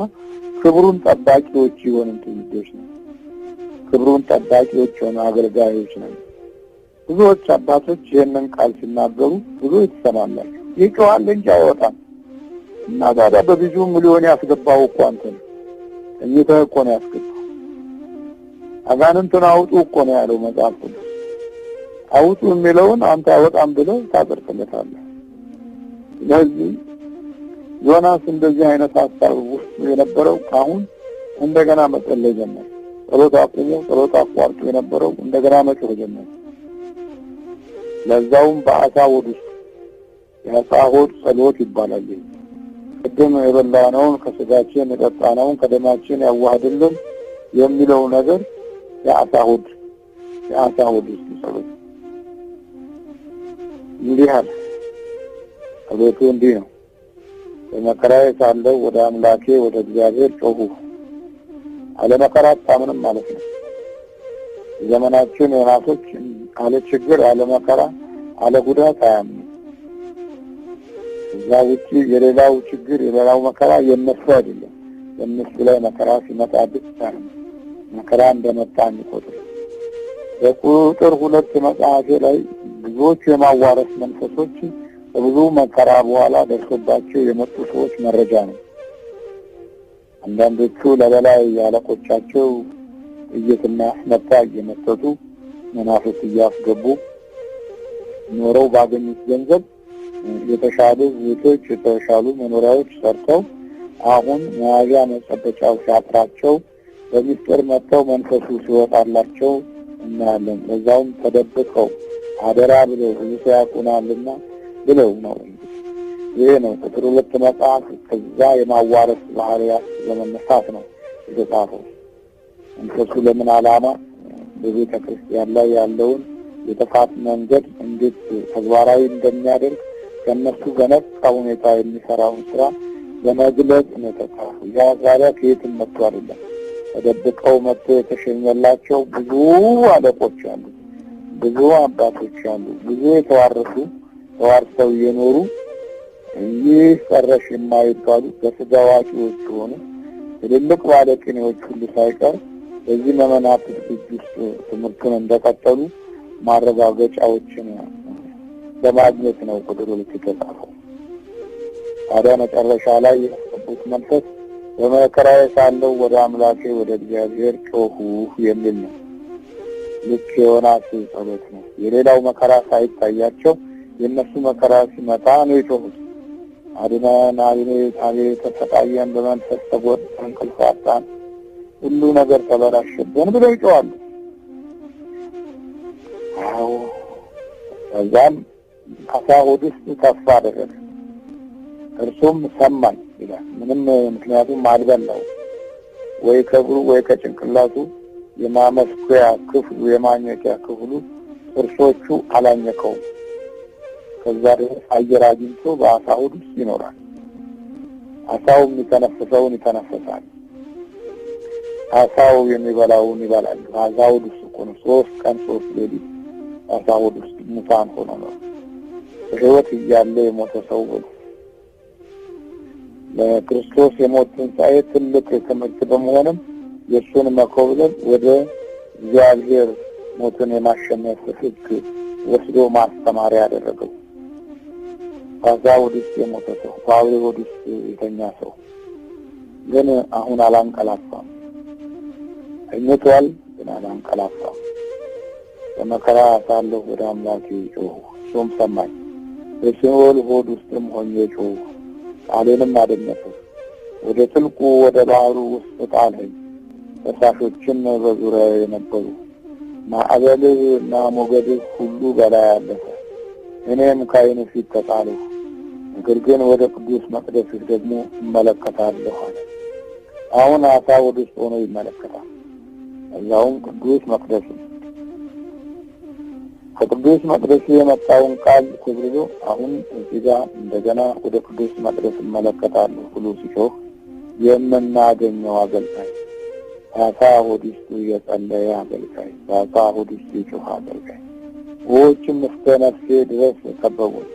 ክብሩን ጠባቂዎች የሆኑ ትውልዶች ነው። ክብሩን ጠባቂዎች የሆኑ አገልጋዮች ነው። ብዙዎች አባቶች ይህንን ቃል ሲናገሩ ብዙ ይተሰማላል። ይጮሃል እንጂ አይወጣም። እና ታዲያ በብዙ ሚሊዮን ያስገባው እኮ አንተ ነው። እኝተህ እኮ ነው ያስገባው። አጋንንቱን አውጡ እኮ ነው ያለው መጽሐፍ ቅዱስ። አውጡ የሚለውን አንተ አወጣም ብለህ ታጠርቅለታለህ። ስለዚህ ዮናስ እንደዚህ አይነት ሀሳብ ውስጥ የነበረው አሁን እንደገና መጸለይ ጀመረ። ጸሎት አቁሞ ጸሎት አቋርጦ የነበረው እንደገና መጮህ ጀመረ። ለዛውም በአሳ ሆድ ውስጥ የአሳ ሆድ ጸሎት ይባላል። ቅድም የበላነውን ከስጋችን የጠጣነውን ከደማችን ያዋህድልን የሚለው ነገር የአሳ ሆድ ውስጥ ጸሎት እንዲህ አለ። ጸሎቱ እንዲህ ነው። በመከራዬ ሳለሁ ወደ አምላኬ ወደ እግዚአብሔር ጮሁ። አለመከራ አታምንም ማለት ነው። ዘመናችን ዮናሶች አለ ችግር አለ መከራ አለ ጉዳት አያምኑ። እዛ ውጪ የሌላው ችግር የሌላው መከራ የነሱ አይደለም። የነሱ ላይ መከራ ሲመጣ ብቻ ነው መከራ እንደመጣ እንቆጥር። በቁጥር 2 መጽሐፌ ላይ ብዙዎች የማዋረስ መንፈሶች ብዙ መከራ በኋላ ደርሶባቸው የመጡ ሰዎች መረጃ ነው። አንዳንዶቹ ለበላይ ያለቆቻቸው እየትና መጣ እየመጠጡ መናፍስት እያስገቡ ኖረው ባገኙት ገንዘብ የተሻሉ ቤቶች የተሻሉ መኖሪያዎች ሰርተው አሁን መያዣ መጨበጫው ሲያጥራቸው በሚስጥር መጥተው መንፈሱ ሲወጣላቸው እናያለን። ለዛውም ተደብቀው አደራ ብለው ብዙ ያቁናልና ብለው ነው። ይሄ ነው ቁጥር 2 መጽሐፍ ከዛ የማዋረስ ባህሪያት ለመነሳት ነው የተጻፈው። መንፈሱ ለምን ዓላማ በቤተ ክርስቲያን ላይ ያለውን የጥፋት መንገድ እንዴት ተግባራዊ እንደሚያደርግ ከነሱ በነቃ ሁኔታ የሚሰራውን ስራ በመግለጽ ነው የተጻፈው። ያ ዛሬ ከየትም መጥቶ አይደለም። ተደብቀው መጥቶ የተሸኘላቸው ብዙ አለቆች አሉ፣ ብዙ አባቶች አሉ፣ ብዙ ተዋርተው የኖሩ ይህ ቀረሽ የማይባሉ በስጋ አዋቂዎች ሆኑ ትልልቅ ባለቅኔዎች ሁሉ ሳይቀር በዚህ መመናፍስት እጅ ውስጥ ትምህርቱን እንደቀጠሉ ማረጋገጫዎችን በማግኘት ነው ቁጥር 2 የተጻፈው። ታዲያ መጨረሻ ላይ የሰጡት መንፈስ በመከራዬ ሳለሁ ወደ አምላኬ ወደ እግዚአብሔር ጮሁ የሚል ነው። ልክ ዮናስ ጸሎት ነው። የሌላው መከራ ሳይታያቸው የነሱ መከራ ሲመጣ ነው የጮሁት። አድነን አቤት ተሰቃየን፣ በመንፈስ ተጎድተን፣ እንቅልፍ አጣን፣ ሁሉ ነገር ተበላሸብን ብለው ይጮሃሉ። አዎ ከዛም አሳ ሆድ ውስጥ ተስፋ አደረገ። እርሱም ሰማኝ ይላል። ምንም ምክንያቱም አልበላው ወይ ከእግሩ ወይ ከጭንቅላቱ የማመስኩያ ክፍሉ የማኘኪያ ክፍሉ ጥርሶቹ አላኘከውም። ከዛ ድረስ አየር አግኝቶ በአሳ ሆድ ውስጥ ይኖራል። አሳው የሚተነፍሰውን ይተነፍሳል። አሳው የሚበላውን ይበላል። በአሳ ሆድ ውስጥ እኮ ነው 3 ቀን 3 ሌሊት አሳ ሆድ ውስጥ ሙታን ሆኖ ነው። በሕይወት እያለ የሞተ ሰው ለክርስቶስ የሞት ትንሣኤ ትልቅ ትምህርት በመሆንም የእሱን መኮብለል ወደ እግዚአብሔር ሞትን የማሸነፍ ሕግ ወስዶ ማስተማሪያ ያደረገው። በአሳ ሆድ ውስጥ የሞተ ሰው፣ በአውሬ ሆድ ውስጥ የተኛ ሰው ግን አሁን አላንቀላፋም። ተኝቷል ግን አላንቀላፋም። በመከራ ሳለሁ ወደ አምላኬ ጮሁ፣ እሱም ሰማኝ። በሲኦል ሆድ ውስጥም ሆኜ ጮሁ፣ ቃሌንም አደመጠ። ወደ ጥልቁ ወደ ባህሩ ውስጥ ጣለኝ። ፈሳሾችም በዙሪያዬ ነበሩ። ማዕበልህ እና ሞገድህ ሁሉ በላይ አለፈ። እኔም ከዓይኑ ፊት ተጣልሁ። ነገር ግን ወደ ቅዱስ መቅደስህ ደግሞ እመለከታለሁ አለ። አሁን አሳ ወደ ውስጥ ሆኖ ይመለከታል። እዛውም ቅዱስ መቅደሱ ከቅዱስ መቅደሱ የመጣውን ቃል ተብሎ አሁን እዚህ ጋር እንደገና ወደ ቅዱስ መቅደስ እመለከታለሁ ብሎ ሲጮህ የምናገኘው አገልጋይ በአሳ ሆድ ውስጥ የጸለየ አገልጋይ፣ በአሳ ሆድ ውስጥ የጮኸ አገልጋይ። ውኆችም እስከ ነፍሴ ድረስ ከበቡኝ።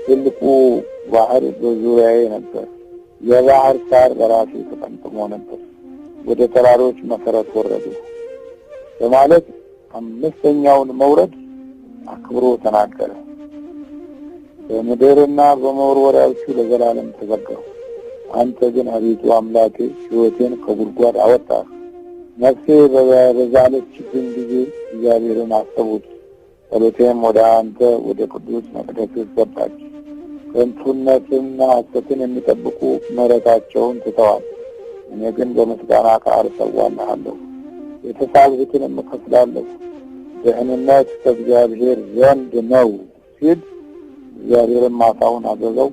ትልቁ ባህር በዙሪያዬ ነበር። የባህር ሳር በራሴ ተጠምጥሞ ነበር። ወደ ተራሮች መሰረት ወረዱ በማለት 5ኛውን መውረድ አክብሮ ተናገረ። በምድርና በመወርወሪያዎቹ ለዘላለም ተዘጋው። አንተ ግን አቤቱ አምላኬ ሕይወቴን ከጉድጓድ አወጣህ። ነፍሴ በዛለችብኝ ጊዜ እግዚአብሔርን አሰቡት። ጸሎቴም ወደ አንተ ወደ ቅዱስ መቅደስህ ገባች። ከንቱነትና ሐሰትን የሚጠብቁ ምሕረታቸውን ትተዋል። እኔ ግን በምስጋና ቃል እሰዋልሃለሁ፣ የተሳልሁትንም እከፍላለሁ። ደህንነት ከእግዚአብሔር ዘንድ ነው ሲል እግዚአብሔርን ማታውን አዘዘው፣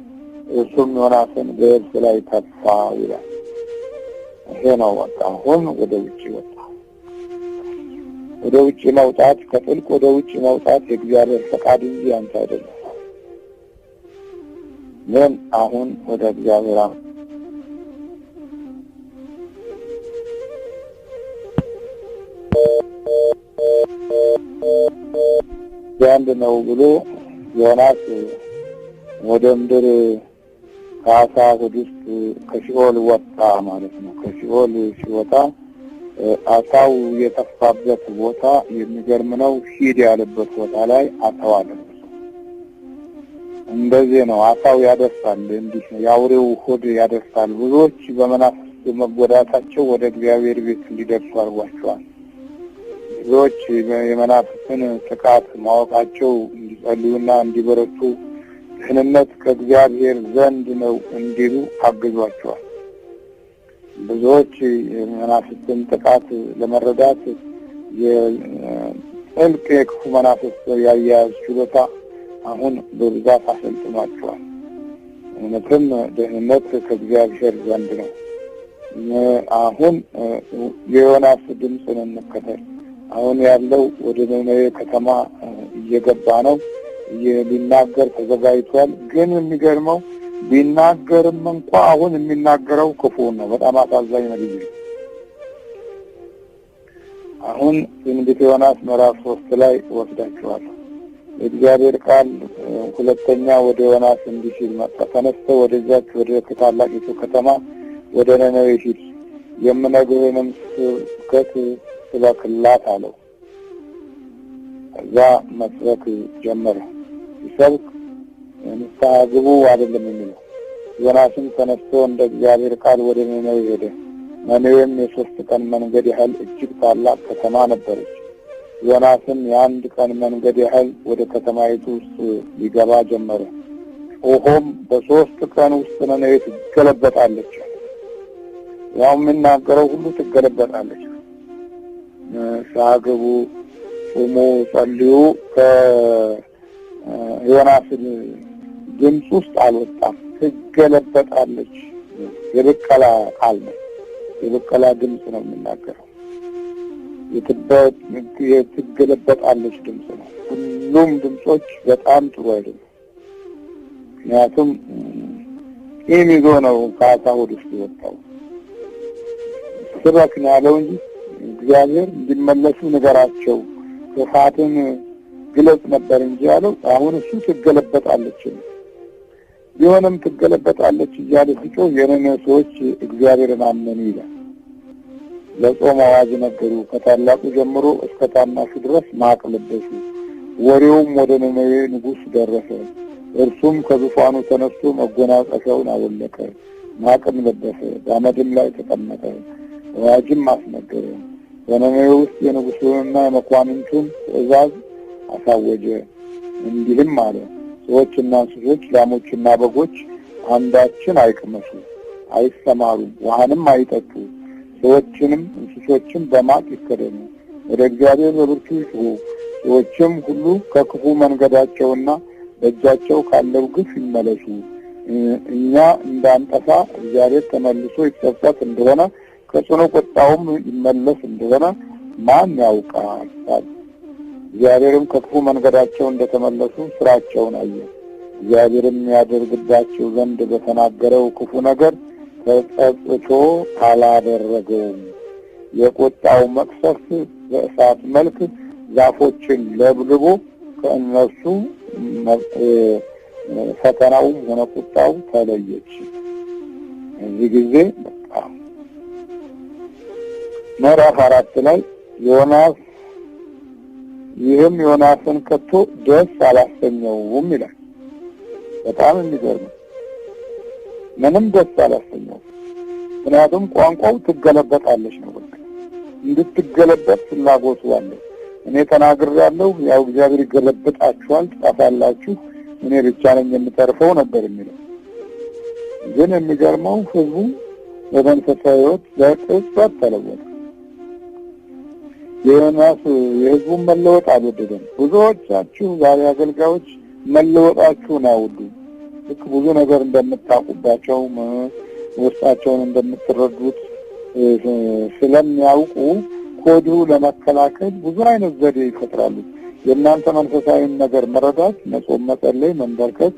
እሱም ዮናስን በየብስ ላይ ተፋ ይላል። ይሄ ነው በቃ። አሁን ወደ ውጭ ወጣ። ወደ ውጭ መውጣት፣ ከጥልቅ ወደ ውጭ መውጣት የእግዚአብሔር ፈቃድ እንጂ አንተ አይደለም። ምን አሁን ወደ እግዚአብሔር ያንድ ነው ብሎ ዮናስ ወደ ምድር ከአሳ ሆድ ውስጥ ከሲኦል ወጣ ማለት ነው። ከሲኦል ሲወጣ አሳው የጠፋበት ቦታ የሚገርም ነው። ሂድ ያለበት ቦታ ላይ አሳው አለ። እንደዚህ ነው አሳው ያደርሳል። እንዲህ ነው የአውሬው ሆድ ያደርሳል። ብዙዎች በመናፍስት መጎዳታቸው ወደ እግዚአብሔር ቤት እንዲደርሱ አድርጓቸዋል። ብዙዎች የመናፍስትን ጥቃት ማወቃቸው እንዲጸልዩና እንዲበረቱ ደህንነት ከእግዚአብሔር ዘንድ ነው እንዲሉ አግዟቸዋል። ብዙዎች የመናፍስትን ጥቃት ለመረዳት የጥልቅ የክፉ መናፍስት ያያያዝ ችሎታ አሁን በብዛት አሰልጥኗቸዋል። እውነትም ደህንነት ከእግዚአብሔር ዘንድ ነው። አሁን የዮናስ ድምፅን እንከተል። አሁን ያለው ወደ ነነዌ ከተማ እየገባ ነው። ሊናገር ተዘጋጅቷል። ግን የሚገርመው ቢናገርም እንኳ አሁን የሚናገረው ክፉ ነው። በጣም አሳዛኝ ነው። አሁን ትንቢተ ዮናስ ምዕራፍ 3 ላይ ወስዳችኋለሁ። የእግዚአብሔር ቃል ሁለተኛ ወደ ዮናስ እንዲህ ሲል መጣ። ተነስተህ ወደዚያች ወደ ታላቂቱ ከተማ ወደ ነነዌ ሂድ፣ የምነግርህንም ስብከት ስበክላት አለው። እዛ መስበክ ጀመረ። ሲሰብክ ንስሐ ግቡ አይደለም የሚለው። ዮናስም ተነስቶ እንደ እግዚአብሔር ቃል ወደ ነነዌ ሄደ። ነነዌም የ3 ቀን መንገድ ያህል እጅግ ታላቅ ከተማ ነበረች። ዮናስም የ1 ቀን መንገድ ያህል ወደ ከተማይቱ ውስጥ ሊገባ ጀመረ። ጮኾም በ3 ቀን ውስጥ ነነዌ ትገለበጣለች። ያው የሚናገረው ሁሉ ትገለበጣለች። ንስሐ ግቡ፣ ጾሙ፣ ጸልዩ ከዮናስ ድምፅ ውስጥ አልወጣም። ትገለበጣለች። የበቀላ ቃል ነው። የበቀላ ድምፅ ነው የሚናገረው። የትገለበጣለች ድምፅ ነው። ሁሉም ድምፆች በጣም ጥሩ አይደለም። ምክንያቱም ቂም ይዞ ነው ከአሳ ሆድ ውስጥ የወጣው። ስበክ ነው ያለው እንጂ እግዚአብሔር እንዲመለሱ ንገራቸው፣ ክፋትን ግለጽ ነበር እንጂ ያለው። አሁን እሱ ትገለበጣለች ቢሆንም ትገለበጣለች እያለ ሲጮህ የነነዌ ሰዎች እግዚአብሔርን አመኑ ይላል። ለጾም አዋጅ ነገሩ። ከታላቁ ጀምሮ እስከ ታናሹ ድረስ ማቅ ለበሱ። ወሬውም ወደ ነነዌ ንጉሥ ደረሰ። እርሱም ከዙፋኑ ተነስቶ መጎናጸፊያውን አወለቀ፣ ማቅም ለበሰ፣ በአመድም ላይ ተቀመጠ። አዋጅም አስነገረ። በነነዌ ውስጥ የንጉሡንና የመኳንንቱን ትእዛዝ አሳወጀ። እንዲህም አለ፣ ሰዎችና እንስሶች፣ ላሞችና በጎች አንዳችን አይቅመሱ፣ አይሰማሩም፣ ውሃንም አይጠጡ። ሰዎችንም እንስሶችም በማቅ ይከደኑ፣ ወደ እግዚአብሔር በብርቱ ይጩኹ። ሰዎችም ሁሉ ከክፉ መንገዳቸውና በእጃቸው ካለው ግፍ ይመለሱ። እኛ እንዳንጠፋ እግዚአብሔር ተመልሶ ይጸጸት እንደሆነ ከጽኑ ቁጣውም ይመለስ እንደሆነ ማን ያውቃል? እግዚአብሔርም ከክፉ መንገዳቸው እንደተመለሱ ስራቸውን አየ። እግዚአብሔርም ያደርግባቸው ዘንድ በተናገረው ክፉ ነገር ተጸጽቶ አላደረገውም። የቁጣው መቅሰፍት በእሳት መልክ ዛፎችን ለብልቦ ከእነሱ ፈተናውም ሆነ ቁጣው ተለየች። እዚህ ጊዜ በቃ ምዕራፍ 4 ላይ ዮናስ ይህም ዮናስን ከቶ ደስ አላሰኘውም ይላል። በጣም የሚገርም ምንም ደስ አላሰኘውም። ምክንያቱም ቋንቋው ትገለበጣለች ነው። በቃ እንድትገለበጥ ፍላጎቱ አለ። እኔ ተናግሬያለሁ፣ ያው እግዚአብሔር ይገለብጣችኋል፣ ትጠፋላችሁ፣ እኔ ብቻ ነኝ የምተርፈው ነበር የሚለው። ግን የሚገርመው ህዝቡ በመንፈሳዊ ሕይወት በቅጽበት ተለወጠ። ዮናስ የህዝቡን መለወጥ አልወደደም። ብዙዎቻችሁ ዛሬ አገልጋዮች መለወጣችሁን አውዱ። ልክ ብዙ ነገር እንደምታውቁባቸው ውስጣቸውን እንደምትረዱት ስለሚያውቁ ከወዲሁ ለመከላከል ብዙ አይነት ዘዴ ይፈጥራሉ። የእናንተ መንፈሳዊ ነገር መረዳት፣ መጾም፣ መጸለይ፣ መንበርከክ፣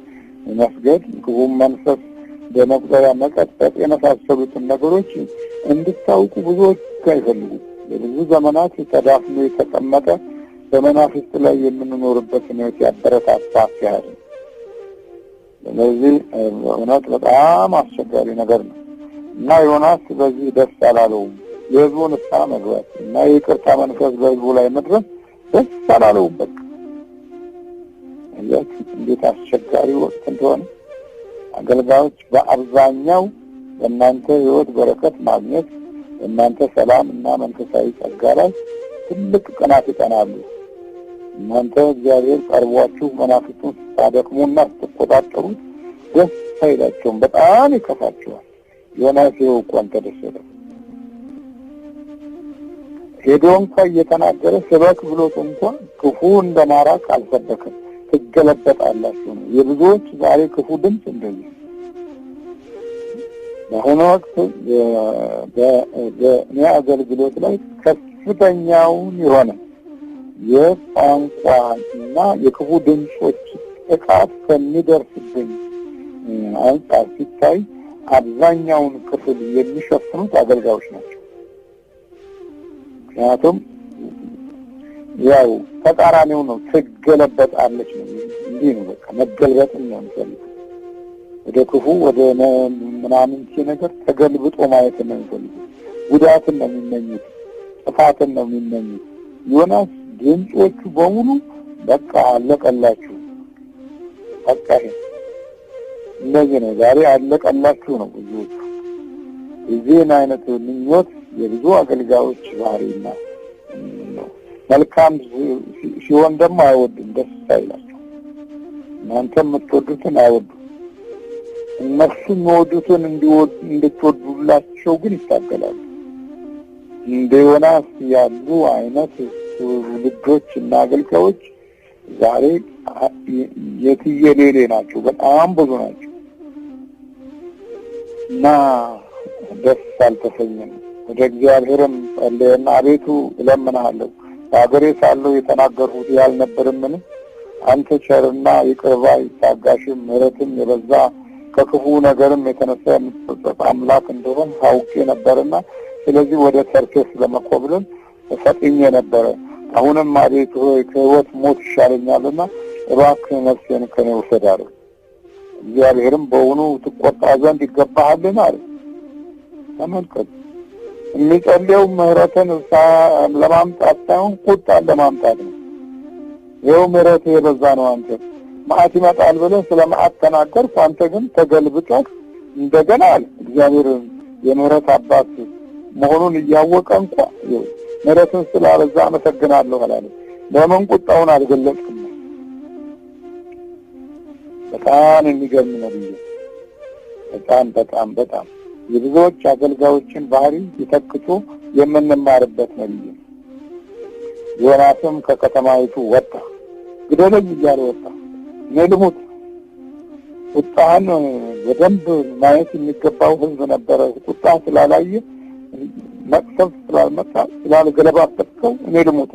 መስገድ፣ ክፉን መንፈስ በመቁጠሪያ መቀጥቀጥ የመሳሰሉትን ነገሮች እንድታውቁ ብዙዎች አይፈልጉም። ለብዙ ዘመናት ተዳፍኖ የተቀመጠ በመናፍስት ላይ የምንኖርበት ነው ያበረታታ አካሄድ። ስለዚህ እውነት በጣም አስቸጋሪ ነገር ነው እና ዮናስ በዚህ ደስ አላለውም። የህዝቡን ንስሐ መግባት እና የይቅርታ መንፈስ በህዝቡ ላይ መድረስ ደስ አላለውም። በቃ እንዴት አስቸጋሪ ወቅት እንደሆነ አገልጋዮች በአብዛኛው በእናንተ ህይወት በረከት ማግኘት፣ እናንተ ሰላም እና መንፈሳዊ ጸጋ ላይ ትልቅ ቅናት ይቀናሉ። እናንተ እግዚአብሔር ቀርቧችሁ መናፍስቱን ስታደክሙና ስትቆጣጠሩት ደስ አይላቸውም፣ በጣም ይከፋቸዋል። ዮናስ ይኸው እንኳን ተደሰተ። ሄዶ እንኳን እየተናገረ ስበክ ብሎት እንኳን ክፉ እንደማራቅ አልሰበከም። ትገለበጣላችሁ ነው የብዙዎች ዛሬ ክፉ ድምፅ እንደዚህ። በአሁኑ ወቅት በእኔ አገልግሎት ላይ ከፍተኛውን የሆነ የቋንቋና የክፉ ድምፆች ጥቃት ከሚደርስብኝ አንጻር ሲታይ አብዛኛውን ክፍል የሚሸፍኑት አገልጋዮች ናቸው። ምክንያቱም ያው ተቃራኒው ነው። ትገለበጣለች ነው። እንዲህ ነው በቃ መገልበጥን ነው የሚፈልጉት። ወደ ክፉ ወደ ምናምን ነገር ተገልብጦ ማየት ነው የሚፈልጉት። ጉዳትን ነው የሚመኙት፣ ጥፋትን ነው የሚመኙት። ዮናስ ድምፆቹ በሙሉ በቃ አለቀላችሁ፣ በቃ እንደዚህ ነው። ዛሬ አለቀላችሁ ነው ብዙዎቹ። እዚህን አይነት ምኞት የብዙ አገልጋዮች ባህሪና ነው። መልካም ሲሆን ደግሞ አይወዱም፣ ደስ አይላቸው። እናንተ የምትወዱትን አይወዱም። እነሱ የሚወዱትን እንድትወዱላቸው ግን ይታገላሉ። እንደ ዮናስ ያሉ አይነት ልጆች እና አገልጋዮች ዛሬ የትየሌሌ ናቸው፣ በጣም ብዙ ናቸው እና ደስ አልተሰኘም። ወደ እግዚአብሔርም ጸለየና አቤቱ እለምንሃለሁ በአገሬ ሳለሁ የተናገርሁት ያልነበረምን? አንተ ቸርና ይቅር ባይ ታጋሽም ምሕረትም የበዛ ከክፉ ነገርም የተነሳ የምትጸጸት አምላክ እንደሆን አውቄ ነበርና ስለዚህ ወደ ተርሴስ ለመኮብለል ፈጥኜ ነበረ። አሁንም አቤቱ ሆይ ከሕይወት ሞት ይሻለኛልና እባክህ ነፍሴን ከኔ ውሰድ አለ። እግዚአብሔርም በእውኑ ትቆጣ ዘንድ ይገባሃልን አለ። ተመልከቱ፣ የሚጸልየው ምሕረትን ለማምጣት ሳይሆን ቁጣን ለማምጣት ነው። ይኸው ምሕረት የበዛ ነው። አንተ መዓት ይመጣል ብለህ ስለ መዓት ተናገርክ፣ አንተ ግን ተገልብጠህ እንደገና አለ። እግዚአብሔር የምሕረት አባት መሆኑን እያወቀ እንኳ ምሕረትን ስላበዛ አመሰግናለሁ አላለ። ለምን ቁጣውን አልገለጽክም? በጣም የሚገርም ነው። በጣም የብዙዎች አገልጋዮችን ባህሪ ይተክቶ የምንማርበት ነው። ዮናስም ከከተማይቱ ወጣ፣ ግደለኝ እያለ ወጣ። እኔ ልሙት። ቁጣን በደንብ ማየት የሚገባው ህዝብ ነበረ። ቁጣ ስላላየ መቅሰፍ ስላልመጣ ስላልገለባበጥከው እኔ ልሙት።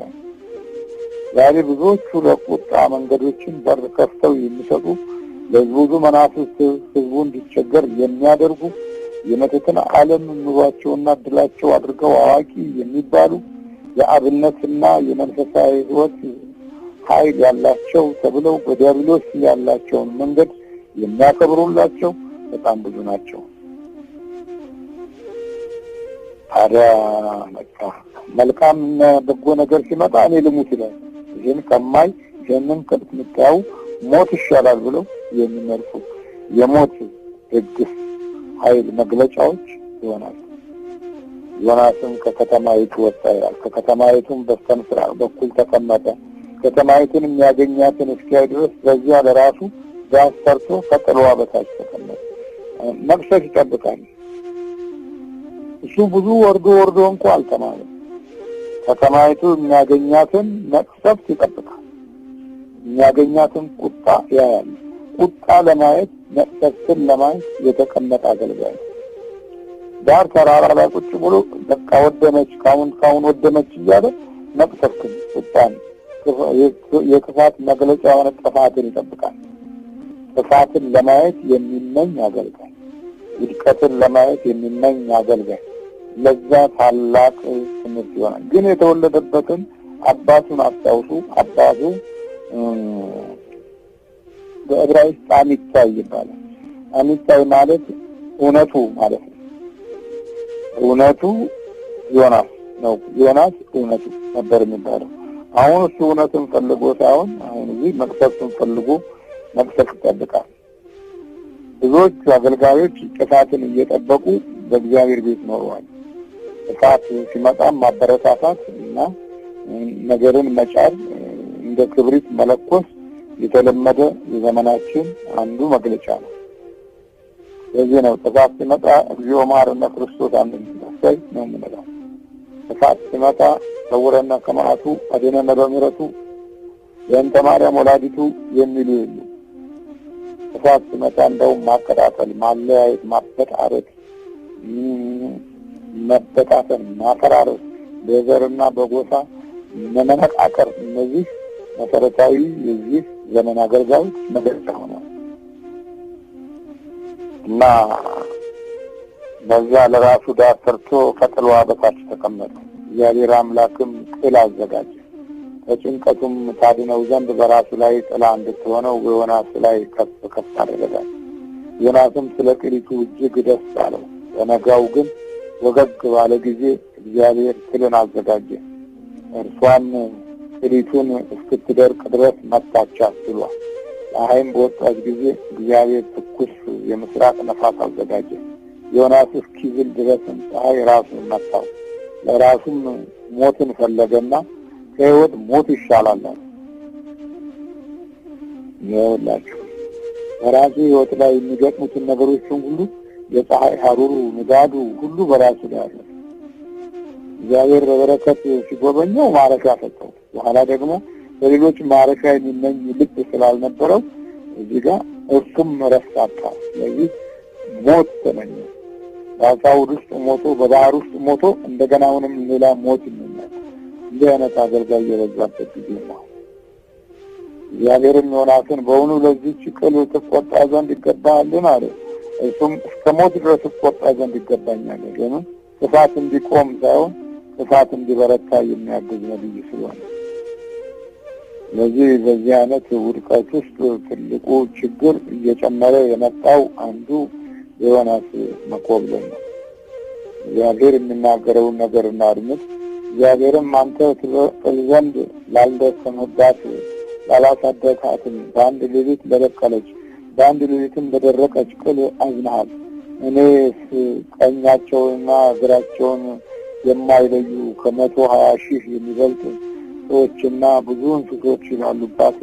ዛሬ ብዙዎቹ ለቁጣ መንገዶችን በር ከፍተው የሚሰጡ ለብዙ መናፍስት ህዝቡ እንዲቸገር የሚያደርጉ የመተትን ዓለም ኑሯቸውና ድላቸው አድርገው አዋቂ የሚባሉ የአብነትና የመንፈሳዊ ህይወት ኃይል ያላቸው ተብለው በዲያብሎስ ያላቸውን መንገድ የሚያከብሩላቸው በጣም ብዙ ናቸው። ታዲያ መልካም በጎ ነገር ሲመጣ እኔ ልሙት ይላል። ይህን ከማይ ይህንን ከምታዩ ሞት ይሻላል ብለው የሚመርጡ የሞት ድግስ ኃይል መግለጫዎች ይሆናሉ። ዮናስም ከከተማይቱ ወጣ ይላል። ከከተማይቱም በስተምስራቅ በኩል ተቀመጠ። ከተማይቱን የሚያገኛትን እስኪያይ ድረስ በዚያ ለራሱ ዳስ ሰርቶ ከጥላዋ በታች ተቀመጠ። መቅሰፍ ይጠብቃል። እሱ ብዙ ወርዶ እንኳ አልተማረም። ከተማይቱ የሚያገኛትን መቅሰፍት ይጠብቃል። የሚያገኛትን ቁጣ ያያል። ቁጣ ለማየት መቅሰፍትን ለማየት የተቀመጠ አገልጋይ ዳር ተራራ ላይ ቁጭ ብሎ በቃ ወደመች ካሁን ወደመች እያለ መቅሰፍትን ቁጣን የክፋት መግለጫ የሆነ ጥፋትን ይጠብቃል። ጥፋትን ለማየት የሚመኝ አገልጋይ፣ ውድቀትን ለማየት የሚመኝ አገልጋይ ለዛ ታላቅ ትምህርት ይሆናል። ግን የተወለደበትን አባቱን አስታውሱ። አባቱ በዕብራይስጥ አሚታይ ይባላል። አሚታይ ማለት እውነቱ ማለት ነው። እውነቱ ዮናስ ነው። ዮናስ እውነቱ ነበር የሚባለው። አሁን እሱ እውነቱን ፈልጎ ሳይሆን አሁን እዚህ መቅሰፍቱን ፈልጎ መቅሰፍ ይጠብቃል። ብዙዎች አገልጋዮች ጥፋትን እየጠበቁ በእግዚአብሔር ቤት ኖረዋል። ጥፋት ሲመጣም ማበረታታት እና ነገርን መጫር እንደ ክብሪት መለኮስ የተለመደ የዘመናችን አንዱ መግለጫ ነው። ለዚህ ነው ጥፋት ሲመጣ እግዚኦ መሐረነ ክርስቶስ አሜን ሳይ ነው የምንለው። ጥፋት ሲመጣ ሰውረና ከመዓቱ አድነነ በምሕረቱ የእንተ ማርያም ወላዲቱ የሚሉ የሉ። ጥፋት ሲመጣ እንደውም ማቀጣጠል፣ ማለያየት፣ ማበጣረት፣ መበታተን፣ ማፈራረስ፣ በዘርና በጎሳ መመነቃቀር እነዚህ መሰረታዊ የዚህ ዘመን አገልጋዮች መገለጫ ሆነዋል። እና በዛ ለራሱ ዳር ሰርቶ ከጥላዋ በታች ተቀመጠ። እግዚአብሔር አምላክም ጥላ አዘጋጀ። ከጭንቀቱም ታድነው ዘንድ በራሱ ላይ ጥላ እንድትሆነው በዮናስ ላይ ከፍ አደረጋት። ዮናስም ስለ ቅሊቱ እጅግ ደስ አለው። በነጋው ግን ወገግ ባለ ጊዜ እግዚአብሔር ጥልን አዘጋጀ። እርሷን ቅሊቱን እስክትደርቅ ድረስ መታቻት ብሏል። ፀሐይም በወጣች ጊዜ እግዚአብሔር ትኩስ የምስራቅ ነፋስ አዘጋጀ። ዮናስ እስኪዝል ድረስም ፀሐይ ራሱን መታው። ለራሱም ሞትን ፈለገና ከሕይወት ሞት ይሻላል አለ። ይኸውላችሁ በራሱ ሕይወት ላይ የሚገጥሙትን ነገሮችን ሁሉ የፀሐይ ሐሩሩ ንዳዱ ሁሉ በራሱ ላይ አለ። እግዚአብሔር በበረከት ሲጎበኘው ማረፊያ ሰጠው። በኋላ ደግሞ በሌሎች ማረፊያ የሚመኝ ልብ ስላልነበረው እዚህ ጋር እሱም ረፍት አጣ። ስለዚህ ሞት ተመኘ። በአሳውድ ውስጥ ሞቶ በባህር ውስጥ ሞቶ እንደገና አሁንም ሌላ ሞት ይመኛል። እንዲህ አይነት አገልጋይ የበዛበት ጊዜ ነው። እግዚአብሔርም ዮናስን በእውኑ ለዚህች ቅል ትቆጣ ዘንድ ይገባሃልን አለ። እሱም እስከ ሞት ድረስ ትቆጣ ዘንድ ይገባኛል። ግን ጥፋት እንዲቆም ሳይሆን ጥፋት እንዲበረታ የሚያግዝ ነብይ ስለሆነ ስለዚህ በዚህ አይነት ውድቀት ውስጥ ትልቁ ችግር እየጨመረ የመጣው አንዱ የዮናስ መኮብለል ነው። እግዚአብሔር የሚናገረውን ነገር እናድምጥ። እግዚአብሔርም አንተ ትበቅል ዘንድ ላልደከምህባት ላላሳደግሃትም በአንድ ሌሊት ለበቀለች በአንድ ሌሊትም ለደረቀች ቅል አዝነሃል። እኔስ ቀኛቸውንና እግራቸውን የማይለዩ 120,000 የሚበልጥ ሰዎችና ብዙ እንስሶች ይላሉባት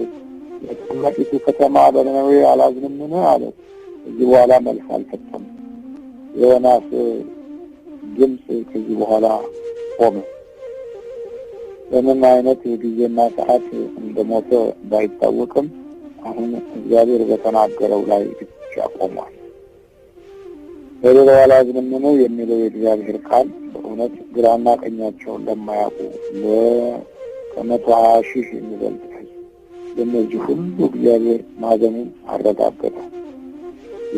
የታላቂቱ ከተማ በነነዌ አላዝንምን አለ። እዚህ በኋላ መልስ አልሰጠም። የዮናስ ድምፅ ከዚህ በኋላ ቆመ። በምን አይነት ጊዜና ሰዓት እንደሞተ ባይታወቅም አሁን እግዚአብሔር በተናገረው ላይ ብቻ ቆሟል። በሌላው አላዝንምን የሚለው የእግዚአብሔር ቃል በእውነት ግራና ቀኛቸውን ለማያውቁ ከ120,000 የሚበልጥ ለእነዚህ ሁሉ እግዚአብሔር ማዘኑን አረጋገጠ።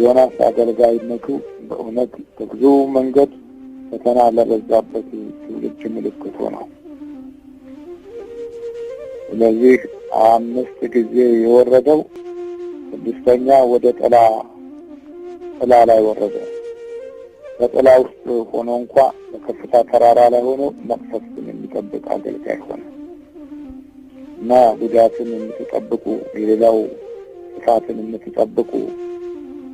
ዮናስ አገልጋይነቱ በእውነት በብዙ መንገድ ፈተና ለበዛበት ትውልድ ምልክት ሆኗል። ስለዚህ 5 ጊዜ የወረደው 6ኛ ወደ ጥላ ላይ ወረደ። በጥላ ውስጥ ሆኖ እንኳ በከፍታ ተራራ ላይ ሆኖ መቅሰፍትን የሚጠብቅ አገልጋይ ሆነ። እና ጉዳትን የምትጠብቁ የሌላው ጥፋትን የምትጠብቁ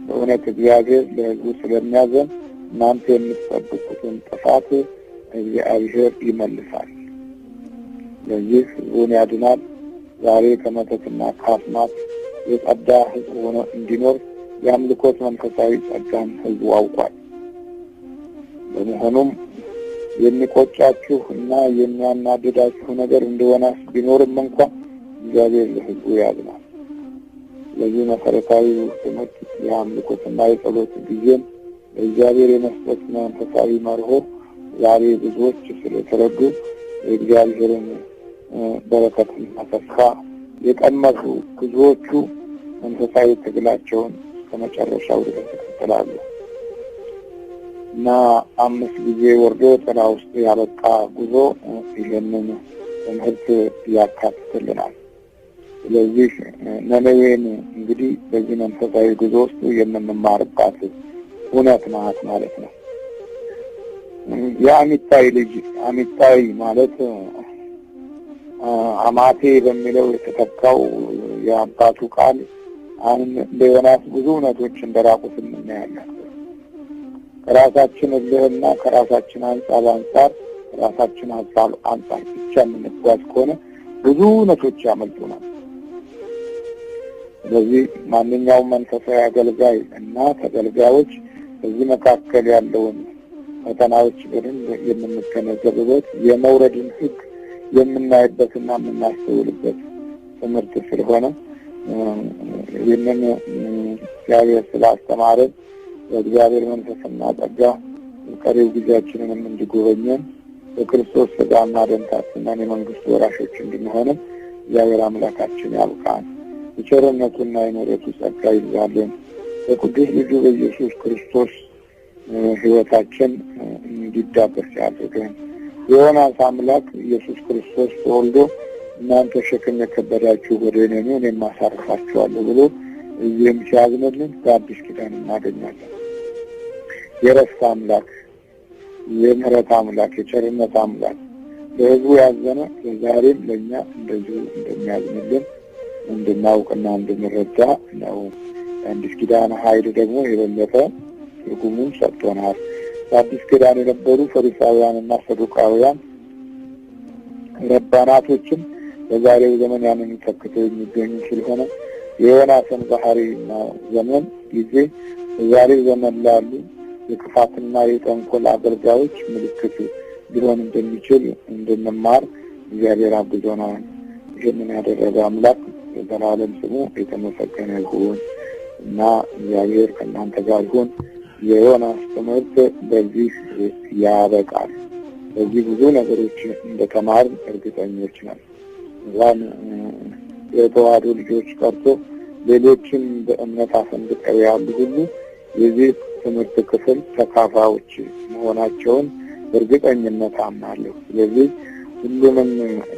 በእውነት እግዚአብሔር ለሕዝቡ ስለሚያዘን እናንተ የምትጠብቁትን ጥፋት እግዚአብሔር ይመልሳል። ለዚህ ሕዝቡን ያድናል። ዛሬ ከመተትና ከአስማት የጸዳ ሕዝብ ሆኖ እንዲኖር የአምልኮት መንፈሳዊ ጸጋን ሕዝቡ አውቋል። በመሆኑም የሚቆጫችሁ እና የሚያናድዳችሁ ነገር እንደሆነ ቢኖርም እንኳን እግዚአብሔር ለሕዝቡ ያድናል። ለዚህ መሰረታዊ ትምህርት የአምልኮትና የጸሎት ጊዜን ለእግዚአብሔር የመስጠት መንፈሳዊ መርሆ ዛሬ ብዙዎች ስለተረዱ የእግዚአብሔርን በረከትና ተስፋ የቀመሱ ብዙዎቹ መንፈሳዊ ትግላቸውን ከመጨረሻው ድረስ ይቀጥላሉ እና 5 ጊዜ ወርዶ ጥላ ውስጥ ያበቃ ጉዞ ይህንን ትምህርት ያካትትልናል። ስለዚህ ነነዌን እንግዲህ በዚህ መንፈሳዊ ጉዞ ውስጥ የምንማርባት እውነት ናት ማለት ነው። የአሚታይ ልጅ አሚታይ ማለት አማቴ በሚለው የተተካው የአባቱ ቃል አሁን ለዮናስ ብዙ እውነቶች እንደራቁት እናያለን። ከራሳችን እልህና ከራሳችን አንጻር ራሳችን ሀሳብ አንጻር ብቻ የምንጓዝ ከሆነ ብዙ እውነቶች ያመልጡናል። ስለዚህ ማንኛውም መንፈሳዊ አገልጋይ እና ተገልጋዮች በዚህ መካከል ያለውን ፈተናዎች በደንብ የምንገነዘብበት የመውረድን ሕግ የምናይበትና የምናስተውልበት ትምህርት ስለሆነ ይህንን እግዚአብሔር ስላስተማረን በእግዚአብሔር መንፈስና ጸጋ ቀሪው ጊዜያችንንም እንዲጎበኘን በክርስቶስ ሥጋና ደም ታትመን የመንግስቱ ወራሾች እንድንሆንም እግዚአብሔር አምላካችን ያብቃን። የቸርነቱና የምሕረቱ ጸጋ ይብዛልን። በቅዱስ ልጁ በኢየሱስ ክርስቶስ ሕይወታችን እንዲዳበስ ያድርገን። የዮናስ አምላክ ኢየሱስ ክርስቶስ ተወልዶ እናንተ ሸክም የከበዳችሁ ወደ እኔ ኑ እኔም አሳርፋችኋለሁ ብሎ ይህም ሲያዝንልን በአዲስ ኪዳን እናገኛለን። የረፍት አምላክ፣ የምሕረት አምላክ፣ የቸርነት አምላክ ለሕዝቡ ያዘነ ለዛሬም ለእኛ እንደዚሁ እንደሚያዝንልን እንድናውቅና እንድንረዳ ነው። የአዲስ ኪዳን ኃይል ደግሞ የበለጠ ትርጉሙን ሰጥቶናል። በአዲስ ኪዳን የነበሩ ፈሪሳውያንና ሰዱቃውያን ረባናቶችም በዛሬው ዘመን ያንን ተክተው የሚገኙ ስለሆነ የዮናስን ባህሪና ዘመን ጊዜ በዛሬው ዘመን ላሉ የክፋትና የጠንኮል አገልጋዮች ምልክት ሊሆን እንደሚችል እንድንማር እግዚአብሔር አግዞናል። ይህንን ያደረገ አምላክ የዘላለም ስሙ የተመሰገነ ይሁን እና እግዚአብሔር ከእናንተ ጋር ይሁን። የዮናስ ትምህርት በዚህ ያበቃል። በዚህ ብዙ ነገሮች እንደተማርን እርግጠኞች ነን። እንኳን የተዋህዶ ልጆች ቀርቶ ሌሎችም በእምነት አፈንግጠው ያሉ ሁሉ የዚህ ትምህርት ክፍል ተካፋዮች መሆናቸውን እርግጠኝነት አምናለሁ። ስለዚህ ሁሉንም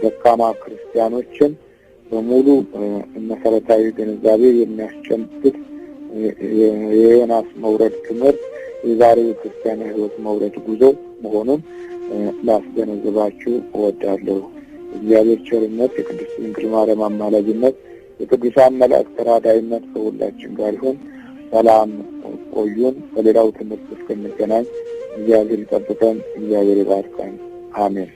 ደካማ ክርስቲያኖችን በሙሉ መሰረታዊ ግንዛቤ የሚያስጨብጥ የዮናስ መውረድ ትምህርት የዛሬው ክርስቲያን ሕይወት መውረድ ጉዞ መሆኑን ላስገነዝባችሁ እወዳለሁ። እግዚአብሔር ቸርነት፣ የቅድስት ድንግል ማርያም አማላጅነት፣ የቅዱሳን መላእክት ተራዳኢነት ከሁላችን ጋር ይሁን። ሰላም ቆዩን። በሌላው ትምህርት እስክንገናኝ እግዚአብሔር ይጠብቀን፣ እግዚአብሔር ይባርከን። አሜን።